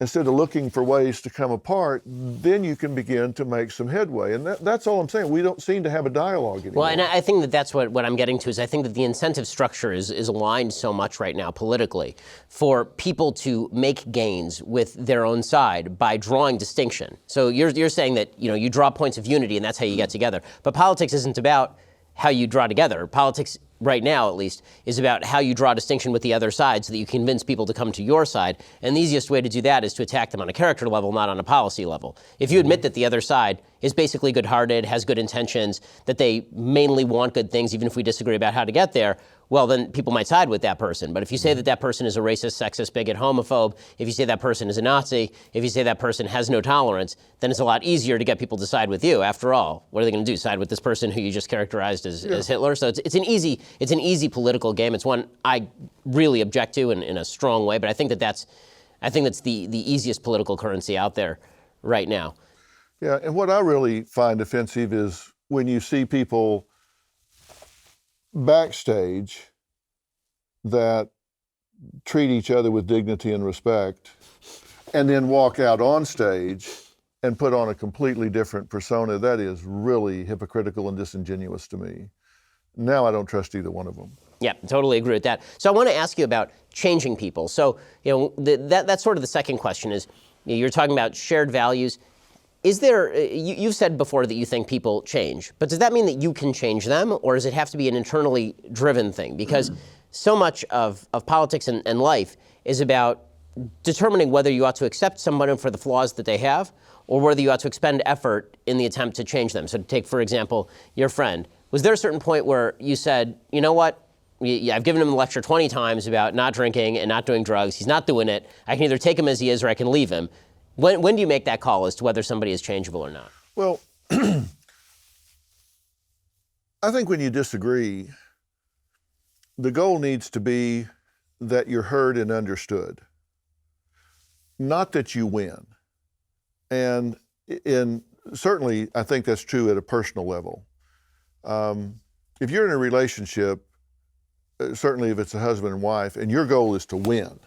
instead of looking for ways to come apart, then you can begin to make some headway. And that's all I'm saying. We don't seem to have a dialogue anymore. Well, and I think that's what I'm getting to is I think that the incentive structure is aligned so much right now politically for people to make gains with their own side by drawing distinction. So you're saying that, you know, you draw points of unity and that's how you get together. But politics isn't about how you draw together. Politics, right now at least, is about how you draw distinction with the other side so that you convince people to come to your side. And the easiest way to do that is to attack them on a character level, not on a policy level. If you admit that the other side is basically good-hearted, has good intentions, that they mainly want good things, even if we disagree about how to get there, well, then people might side with that person. But if you say that that person is a racist, sexist, bigot, homophobe, if you say that person is a Nazi, if you say that person has no tolerance, then it's a lot easier to get people to side with you. After all, what are they going to do? Side with this person who you just characterized as Hitler? So it's an easy political game. It's one I really object to in a strong way. But I think that's the easiest political currency out there right now. Yeah, and what I really find offensive is when you see people backstage that treat each other with dignity and respect and then walk out on stage and put on a completely different persona, that is really hypocritical and disingenuous to me. Now I don't trust either one of them. Yeah, totally agree with that. So I want to ask you about changing people. So, that's sort of the second question is, you're talking about shared values. Is there, you've said before that you think people change, but does that mean that you can change them, or does it have to be an internally driven thing? Because so much of politics and life is about determining whether you ought to accept someone for the flaws that they have, or whether you ought to expend effort in the attempt to change them. So take, for example, your friend. Was there a certain point where you said, you know what, I've given him the lecture 20 times about not drinking and not doing drugs. He's not doing it. I can either take him as he is or I can leave him. When do you make that call as to whether somebody is changeable or not? Well, I think when you disagree, the goal needs to be that you're heard and understood, not that you win. And certainly, I think that's true at a personal level. If you're in a relationship, certainly if it's a husband and wife, and your goal is to win,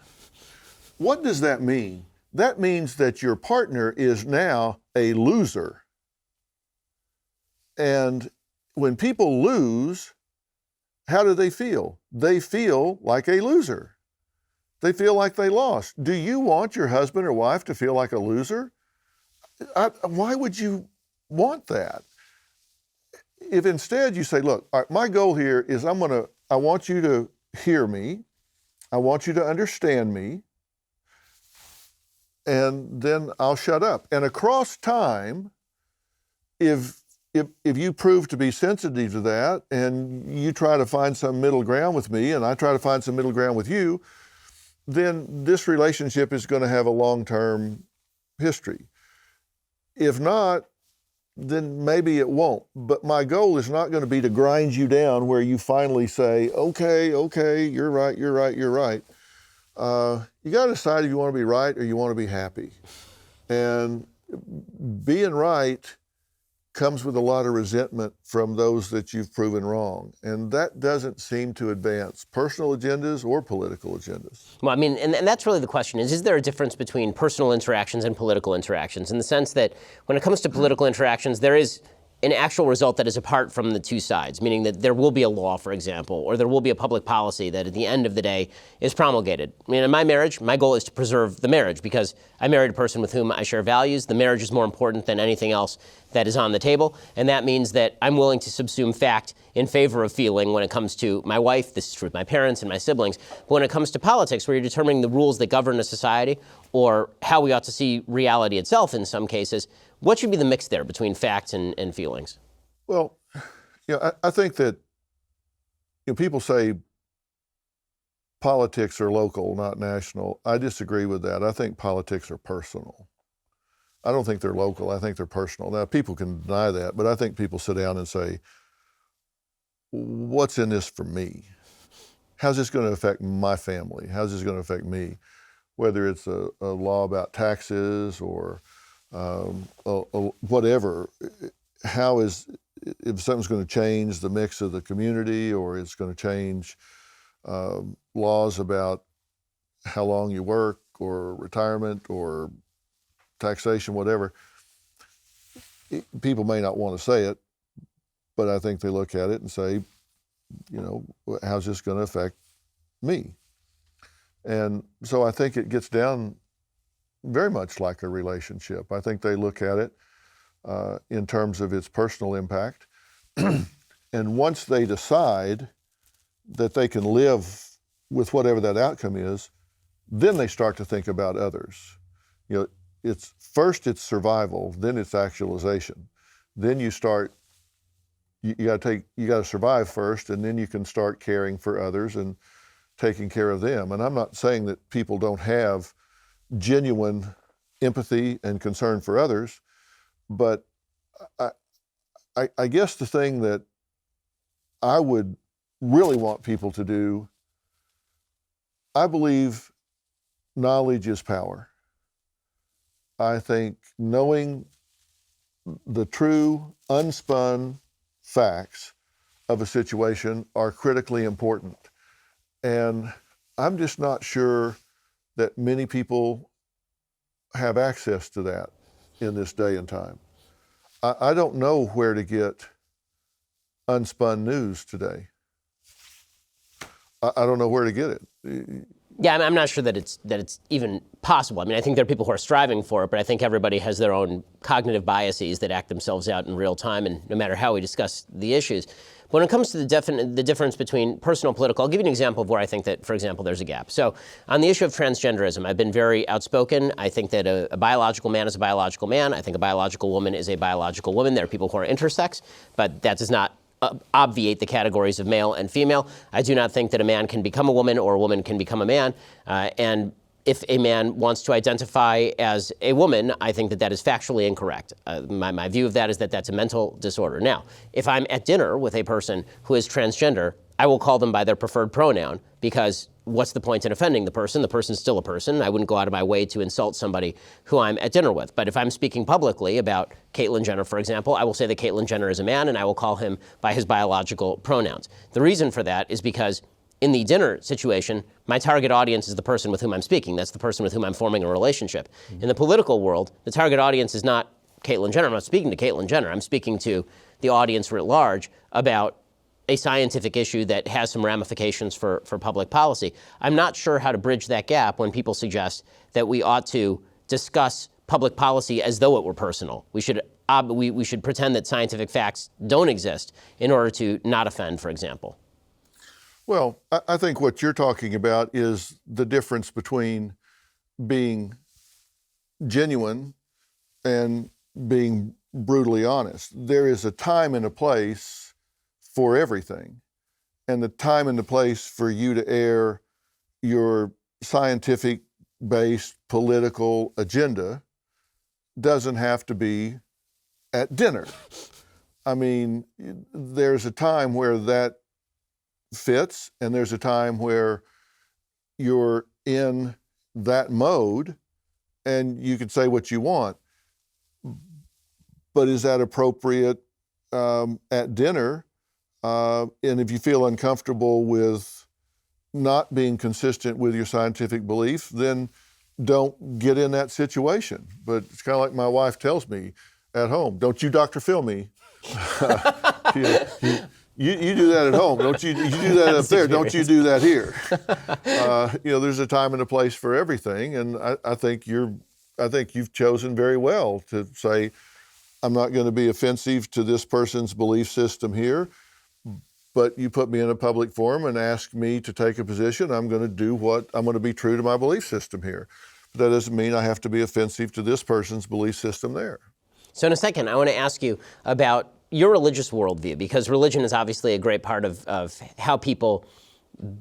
what does that mean? That means that your partner is now a loser. And when people lose, how do they feel? They feel like a loser. They feel like they lost. Do you want your husband or wife to feel like a loser? Why would you want that? If instead you say, look, all right, my goal here is I want you to hear me. I want you to understand me. And then I'll shut up. And across time, if you prove to be sensitive to that and you try to find some middle ground with me and I try to find some middle ground with you, then this relationship is going to have a long-term history. If not, then maybe it won't. But my goal is not going to be to grind you down where you finally say, okay, you're right. You got to decide if you want to be right or you want to be happy. And being right comes with a lot of resentment from those that you've proven wrong. And that doesn't seem to advance personal agendas or political agendas. Well, I mean, and that's really the question is there a difference between personal interactions and political interactions, in the sense that when it comes to political interactions, there is an actual result that is apart from the two sides, meaning that there will be a law, for example, or there will be a public policy that at the end of the day is promulgated. I mean, in my marriage, my goal is to preserve the marriage because I married a person with whom I share values. The marriage is more important than anything else that is on the table, and that means that I'm willing to subsume fact in favor of feeling when it comes to my wife. This is true with my parents and my siblings. But when it comes to politics, where you're determining the rules that govern a society or how we ought to see reality itself in some cases, what should be the mix there between facts and feelings? Well, I think that people say politics are local, not national. I disagree with that. I think politics are personal. I don't think they're local. I think they're personal. Now, people can deny that, but I think people sit down and say, what's in this for me? How's this going to affect my family? How's this going to affect me? Whether it's a law about taxes or whatever, if something's going to change the mix of the community or it's going to change laws about how long you work or retirement or taxation, whatever. People may not want to say it, but I think they look at it and say, how's this going to affect me? And so I think it gets down very much like a relationship. I think they look at it in terms of its personal impact. And once they decide that they can live with whatever that outcome is, then they start to think about others. It's survival, then it's actualization. Then you got to survive first, and then you can start caring for others and taking care of them. And I'm not saying that people don't have genuine empathy and concern for others, but I guess the thing that I would really want people to do, I believe knowledge is power. I think knowing the true, unspun facts of a situation are critically important. And I'm just not sure that many people have access to that. in this day and time. I don't know where to get unspun news today. I don't know where to get it. Yeah, I'm not sure that it's even possible. I mean, I think there are people who are striving for it, but I think everybody has their own cognitive biases that act themselves out in real time, and no matter how we discuss the issues. When it comes to the difference between personal and political, I'll give you an example of where I think that, for example, there's a gap. So on the issue of transgenderism, I've been very outspoken. I think that a biological man is a biological man. I think a biological woman is a biological woman. There are people who are intersex, but that does not obviate the categories of male and female. I do not think that a man can become a woman or a woman can become a man. And if a man wants to identify as a woman, I think that that is factually incorrect. My view of that is that that's a mental disorder. Now, if I'm at dinner with a person who is transgender, I will call them by their preferred pronoun, because what's the point in offending the person? The person's still a person. I wouldn't go out of my way to insult somebody who I'm at dinner with. But if I'm speaking publicly about Caitlyn Jenner, for example, I will say that Caitlyn Jenner is a man, and I will call him by his biological pronouns. The reason for that is because in the dinner situation, my target audience is the person with whom I'm speaking. That's the person with whom I'm forming a relationship. In the political world, the target audience is not Caitlyn Jenner. I'm not speaking to Caitlyn Jenner. I'm speaking to the audience writ large about a scientific issue that has some ramifications for public policy. I'm not sure how to bridge that gap when people suggest that we ought to discuss public policy as though it were personal. We should pretend that scientific facts don't exist in order to not offend, for example. Well, I think what you're talking about is the difference between being genuine and being brutally honest. There is a time and a place for everything. And the time and the place for you to air your scientific-based political agenda doesn't have to be at dinner. I mean, there's a time where that fits, and there's a time where you're in that mode and you can say what you want. But is that appropriate at dinner? And if you feel uncomfortable with not being consistent with your scientific belief, then don't get in that situation. But it's kind of like my wife tells me at home, don't you Dr. Phil me. You do that at home, don't you? You do that up there, don't you do that here? There's a time and a place for everything, and I think you've chosen very well to say, I'm not going to be offensive to this person's belief system here, but you put me in a public forum and ask me to take a position, I'm going to be true to my belief system here. But that doesn't mean I have to be offensive to this person's belief system there. So in a second, I want to ask you about your religious worldview, because religion is obviously a great part of how people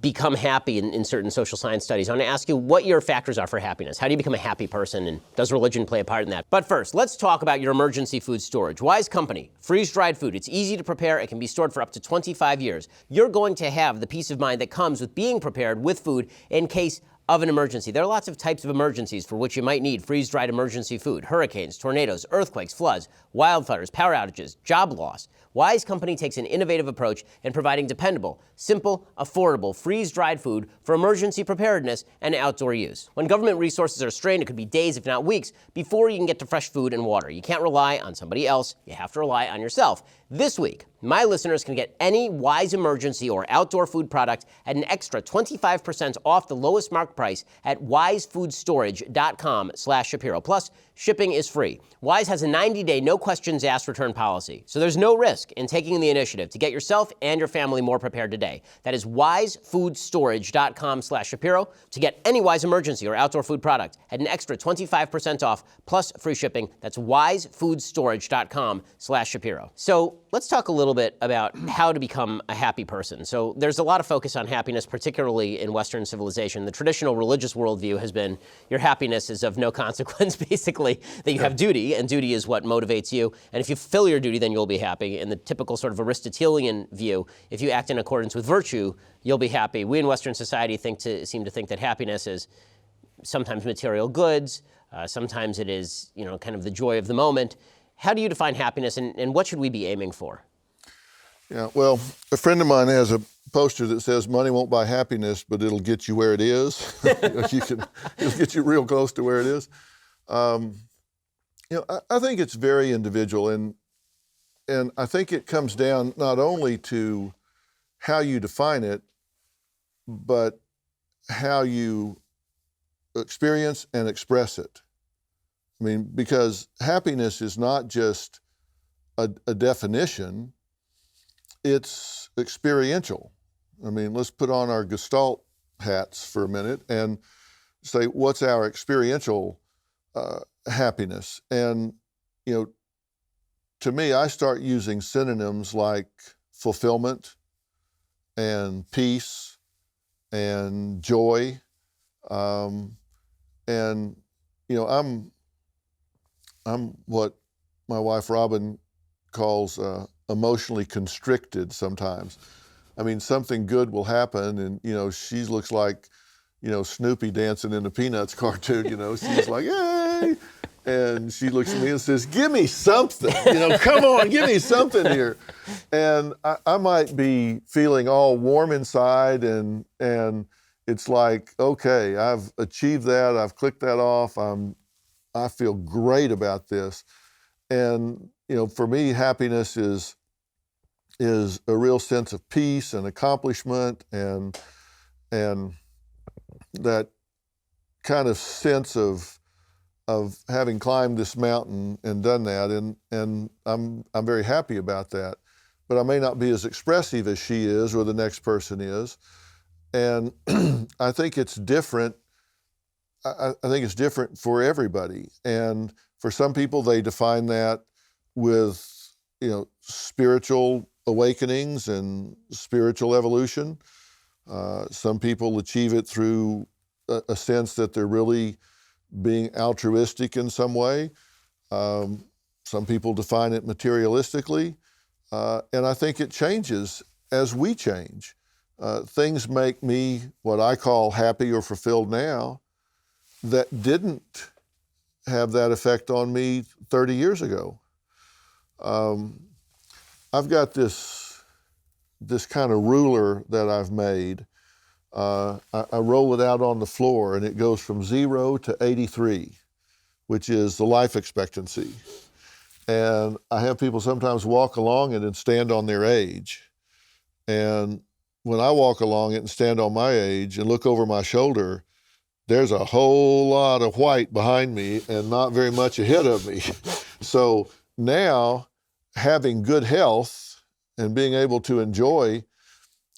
become happy in certain social science studies. I want to ask you what your factors are for happiness. How do you become a happy person, and does religion play a part in that? But first, let's talk about your emergency food storage. Wise Company, freeze-dried food. It's easy to prepare. It can be stored for up to 25 years. You're going to have the peace of mind that comes with being prepared with food in case of an emergency. There are lots of types of emergencies for which you might need freeze-dried emergency food: hurricanes, tornadoes, earthquakes, floods, wildfires, power outages, job loss. Wise Company takes an innovative approach in providing dependable, simple, affordable, freeze-dried food for emergency preparedness and outdoor use. When government resources are strained, it could be days, if not weeks, before you can get to fresh food and water. You can't rely on somebody else. You have to rely on yourself. This week, my listeners can get any Wise emergency or outdoor food product at an extra 25% off the lowest marked price at wisefoodstorage.com/Shapiro. Plus, shipping is free. Wise has a 90-day, no questions asked return policy, so there's no risk in taking the initiative to get yourself and your family more prepared today. That is wisefoodstorage.com/Shapiro to get any Wise emergency or outdoor food product at an extra 25% off plus free shipping. That's wisefoodstorage.com/Shapiro. So let's talk a little bit about how to become a happy person. So there's a lot of focus on happiness, particularly in Western civilization. The traditional religious worldview has been your happiness is of no consequence, basically, that you have duty, and duty is what motivates you. And if you fulfill your duty, then you'll be happy. In the typical sort of Aristotelian view, if you act in accordance with virtue, you'll be happy. We in Western society seem to think that happiness is sometimes material goods, sometimes it is, kind of the joy of the moment. How do you define happiness, and what should we be aiming for? Yeah, well, a friend of mine has a poster that says, money won't buy happiness, but it'll get you where it is. It'll get you real close to where it is. I think it's very individual, and I think it comes down not only to how you define it, but how you experience and express it. I mean, because happiness is not just a definition, it's experiential. I mean, let's put on our Gestalt hats for a minute and say, what's our experiential happiness? And, to me, I start using synonyms like fulfillment and peace and joy. And, I'm what my wife Robin calls emotionally constricted sometimes. I mean, something good will happen, and she looks like, Snoopy dancing in the Peanuts cartoon. She's like, "Yay!" And she looks at me and says, "Give me something. Come on, give me something here." And I might be feeling all warm inside, and it's like, okay, I've achieved that. I've clicked that off. I feel great about this. And, for me, happiness is a real sense of peace and accomplishment and that kind of sense of having climbed this mountain and done that. And I'm very happy about that. But I may not be as expressive as she is or the next person is. And I think it's different. I think it's different for everybody. And for some people, they define that with, spiritual awakenings and spiritual evolution. Some people achieve it through a sense that they're really being altruistic in some way. Some people define it materialistically. And I think it changes as we change. Things make me what I call happy or fulfilled now that didn't have that effect on me 30 years ago. I've got this kind of ruler that I've made. I roll it out on the floor, and it goes from 0 to 83, which is the life expectancy. And I have people sometimes walk along it and stand on their age. And when I walk along it and stand on my age and look over my shoulder, there's a whole lot of white behind me and not very much ahead of me. So now, having good health and being able to enjoy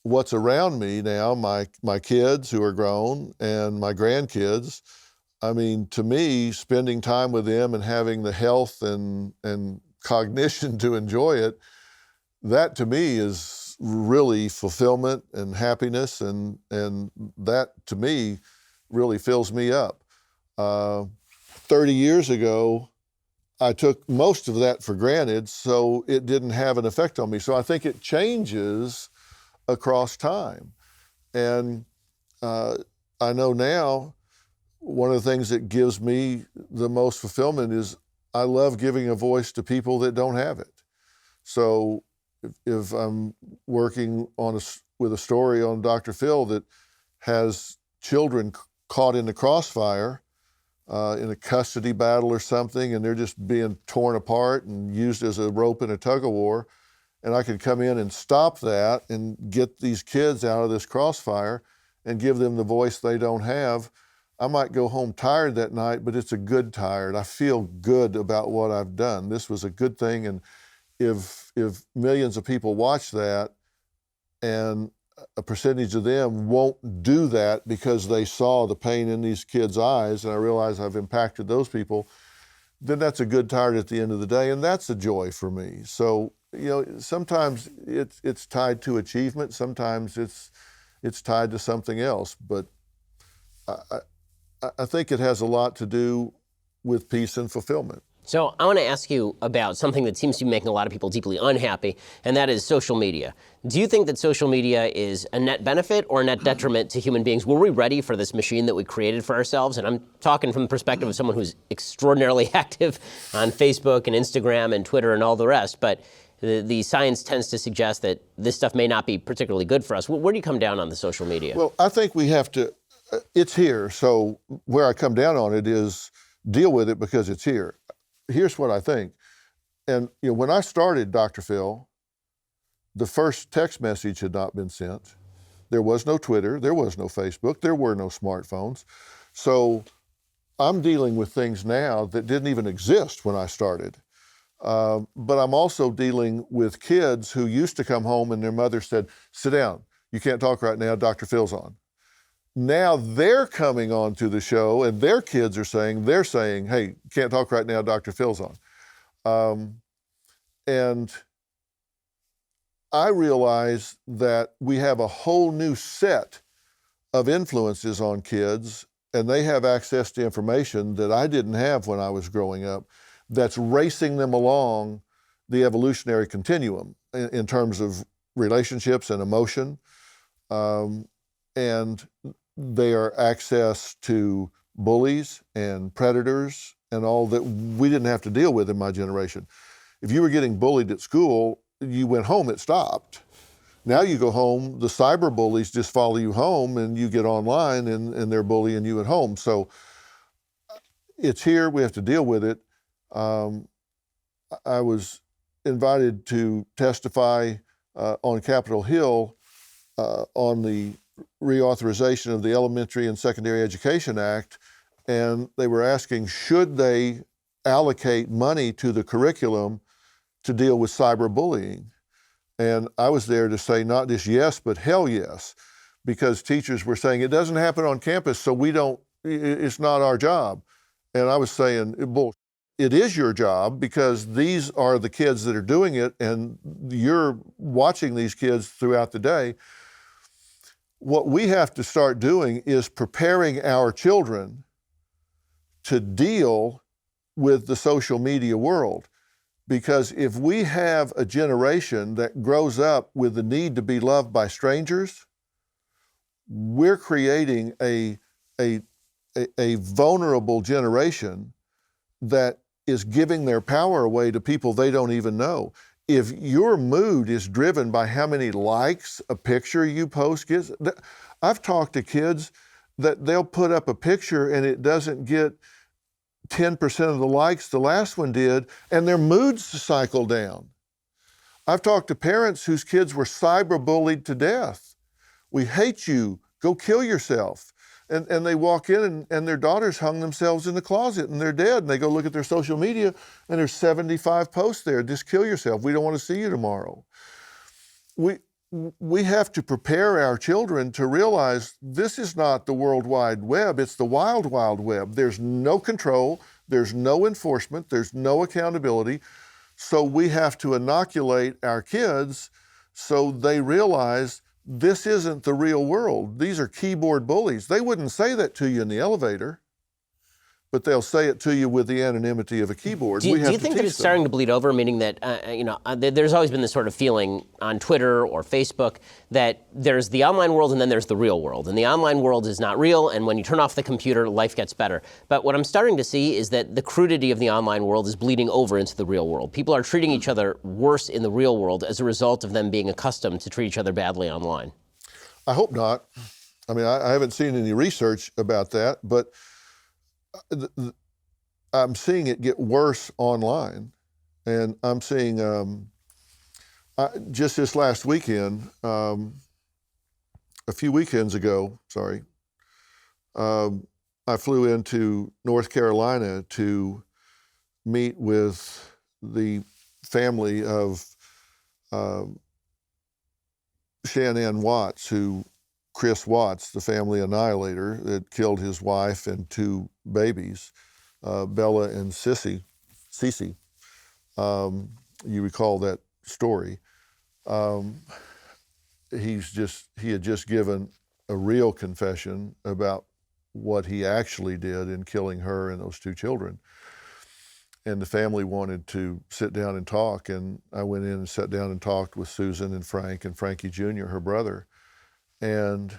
what's around me now, my kids who are grown and my grandkids, I mean, to me, spending time with them and having the health and cognition to enjoy it, that to me is really fulfillment and happiness, and that to me really fills me up. 30 years ago, I took most of that for granted, so it didn't have an effect on me. So I think it changes across time. And I know now one of the things that gives me the most fulfillment is I love giving a voice to people that don't have it. So if I'm working with a story on Dr. Phil that has children caught in the crossfire in a custody battle or something, and they're just being torn apart and used as a rope in a tug of war, and I could come in and stop that and get these kids out of this crossfire and give them the voice they don't have, I might go home tired that night, but it's a good tired. I feel good about what I've done. This was a good thing, and if millions of people watch that and a percentage of them won't do that because they saw the pain in these kids' eyes, and I realize I've impacted those people, then that's a good tired at the end of the day, and that's a joy for me. So, sometimes it's tied to achievement, sometimes it's tied to something else, but I think it has a lot to do with peace and fulfillment. So I want to ask you about something that seems to be making a lot of people deeply unhappy, and that is social media. Do you think that social media is a net benefit or a net detriment to human beings? Were we ready for this machine that we created for ourselves? And I'm talking from the perspective of someone who's extraordinarily active on Facebook and Instagram and Twitter and all the rest, but the science tends to suggest that this stuff may not be particularly good for us. Where do you come down on the social media? Well, I think we have to, it's here, so where I come down on it is deal with it because it's here. here's what I think. And when I started Dr. Phil, the first text message had not been sent. There was no Twitter, there was no Facebook, there were no smartphones. So I'm dealing with things now that didn't even exist when I started. But I'm also dealing with kids who used to come home and their mother said, sit down, you can't talk right now, Dr. Phil's on. Now they're coming on to the show and their kids are saying, hey, can't talk right now, Dr. Phil's on. And I realize that we have a whole new set of influences on kids, and they have access to information that I didn't have when I was growing up, that's racing them along the evolutionary continuum in terms of relationships and emotion. And they are access to bullies and predators and all that we didn't have to deal with in my generation. If you were getting bullied at school, you went home, it stopped. Now you go home, the cyber bullies just follow you home, and you get online and they're bullying you at home. So it's here, we have to deal with it. I was invited to testify on Capitol Hill on the reauthorization of the Elementary and Secondary Education Act, and they were asking, should they allocate money to the curriculum to deal with cyberbullying? And I was there to say not just yes, but hell yes, because teachers were saying it doesn't happen on campus, so it's not our job. And I was saying, bullshit. It is your job because these are the kids that are doing it and you're watching these kids throughout the day. What we have to start doing is preparing our children to deal with the social media world. Because if we have a generation that grows up with the need to be loved by strangers, we're creating a vulnerable generation that is giving their power away to people they don't even know. If your mood is driven by how many likes a picture you post gets, I've talked to kids that they'll put up a picture and it doesn't get 10% of the likes the last one did, and their moods cycle down. I've talked to parents whose kids were cyberbullied to death. We hate you, go kill yourself. And they walk in and their daughters hung themselves in the closet and they're dead. And they go look at their social media and there's 75 posts there, just kill yourself, we don't want to see you tomorrow. We have to prepare our children to realize this is not the World Wide Web, it's the wild, wild web. There's no control, there's no enforcement, there's no accountability. So we have to inoculate our kids so they realize this isn't the real world. These are keyboard bullies. They wouldn't say that to you in the elevator, but they'll say it to you with the anonymity of a keyboard. Do you think that it's starting to bleed over, meaning that, there's always been this sort of feeling on Twitter or Facebook that there's the online world and then there's the real world. And the online world is not real, and when you turn off the computer, life gets better. But what I'm starting to see is that the crudity of the online world is bleeding over into the real world. People are treating each other worse in the real world as a result of them being accustomed to treat each other badly online. I hope not. I mean, I haven't seen any research about that, but I'm seeing it get worse online, and I'm seeing just this last weekend, a few weekends ago, I flew into North Carolina to meet with the family of Shanann Watts, Chris Watts, the family annihilator that killed his wife and two babies, Bella and Cece. You recall that story. He had just given a real confession about what he actually did in killing her and those two children. And the family wanted to sit down and talk, and I went in and sat down and talked with Susan and Frank and Frankie Jr., her brother. And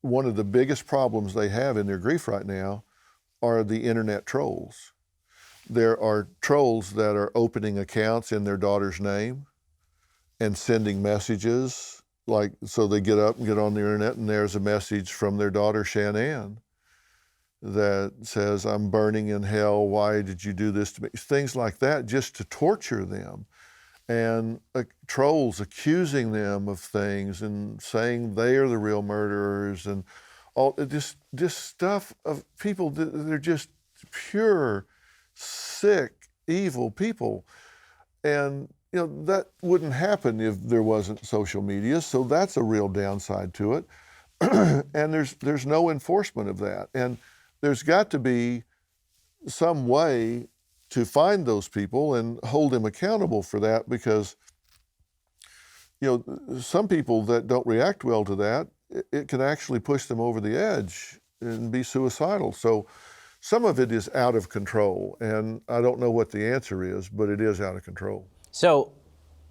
one of the biggest problems they have in their grief right now are the internet trolls. There are trolls that are opening accounts in their daughter's name and sending messages, so they get up and get on the internet and there's a message from their daughter, Shanann. that says, I'm burning in hell, why did you do this to me? Things like that, just to torture them. And trolls accusing them of things and saying they are the real murderers, and all this stuff of people they're just pure, sick, evil people. And that wouldn't happen if there wasn't social media, so that's a real downside to it. And there's no enforcement of that. And there's got to be some way to find those people and hold them accountable for that, because some people that don't react well to that, it can actually push them over the edge and be suicidal. So some of it is out of control, and I don't know what the answer is, but it is out of control. So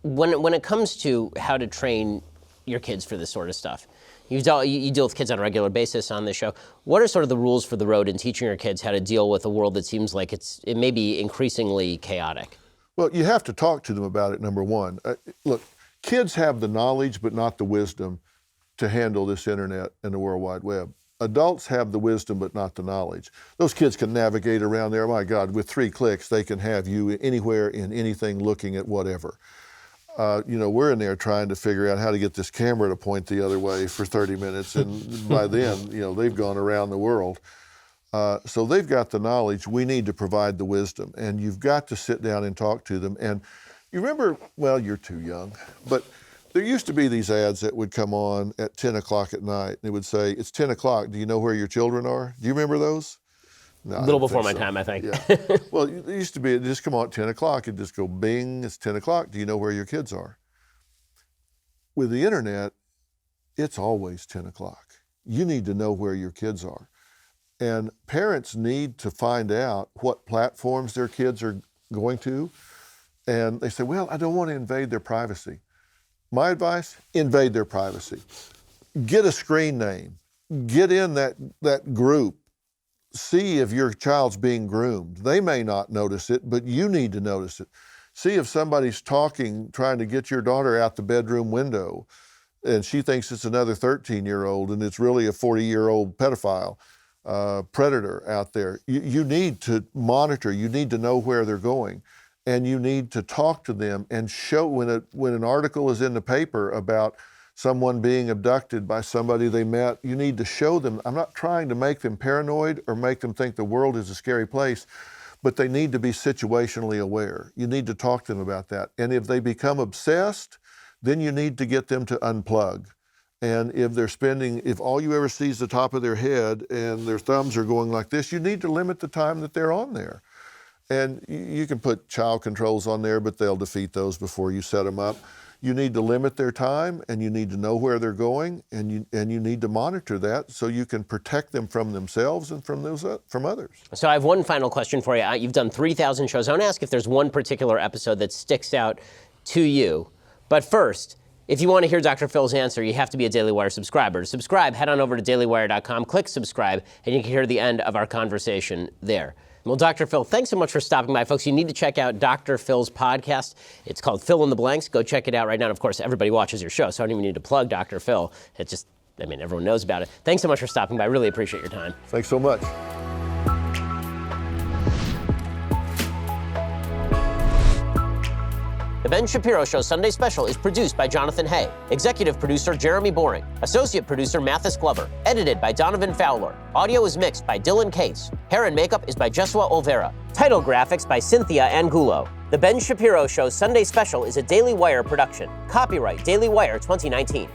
when it comes to how to train your kids for this sort of stuff, you deal with kids on a regular basis on this show. What are sort of the rules for the road in teaching your kids how to deal with a world that seems like it may be increasingly chaotic? Well, you have to talk to them about it, number one. Look, kids have the knowledge but not the wisdom to handle this internet and the World Wide Web. Adults have the wisdom but not the knowledge. Those kids can navigate around there. My God, with 3 clicks, they can have you anywhere in anything looking at whatever. We're in there trying to figure out how to get this camera to point the other way for 30 minutes, and by then, they've gone around the world. So they've got the knowledge. We need to provide the wisdom, and you've got to sit down and talk to them. And you remember, well, you're too young, but there used to be these ads that would come on at 10 o'clock at night. They would say, it's 10 o'clock, do you know where your children are? Do you remember those? No, a little before my time, I think. Yeah. Well, it used to be, it'd just come on at 10 o'clock. It'd just go, bing, it's 10 o'clock. Do you know where your kids are? With the internet, it's always 10 o'clock. You need to know where your kids are. And parents need to find out what platforms their kids are going to. And they say, well, I don't want to invade their privacy. My advice, invade their privacy. Get a screen name. Get in that group. See if your child's being groomed. They may not notice it, but you need to notice it. See if somebody's trying to get your daughter out the bedroom window, and she thinks it's another 13-year-old, and it's really a 40-year-old pedophile, predator out there. You need to monitor. You need to know where they're going, and you need to talk to them and show when an article is in the paper about someone being abducted by somebody they met, you need to show them. I'm not trying to make them paranoid or make them think the world is a scary place, but they need to be situationally aware. You need to talk to them about that. And if they become obsessed, then you need to get them to unplug. And if all you ever see is the top of their head and their thumbs are going like this, you need to limit the time that they're on there. And you can put child controls on there, but they'll defeat those before you set them up. You need to limit their time, and you need to know where they're going, and you need to monitor that so you can protect them from themselves and from others. So I have one final question for you. You've done 3,000 shows. I want to ask if there's one particular episode that sticks out to you. But first, if you want to hear Dr. Phil's answer, you have to be a Daily Wire subscriber. To subscribe, head on over to dailywire.com, click subscribe, and you can hear the end of our conversation there. Well, Dr. Phil, thanks so much for stopping by. Folks, you need to check out Dr. Phil's podcast. It's called Fill in the Blanks. Go check it out right now. And of course, everybody watches your show, so I don't even need to plug Dr. Phil. Everyone knows about it. Thanks so much for stopping by. I really appreciate your time. Thanks so much. The Ben Shapiro Show Sunday Special is produced by Jonathan Hay. Executive producer Jeremy Boring. Associate producer Mathis Glover. Edited by Donovan Fowler. Audio is mixed by Dylan Case. Hair and makeup is by Jesua Olvera. Title graphics by Cynthia Angulo. The Ben Shapiro Show Sunday Special is a Daily Wire production. Copyright Daily Wire 2019.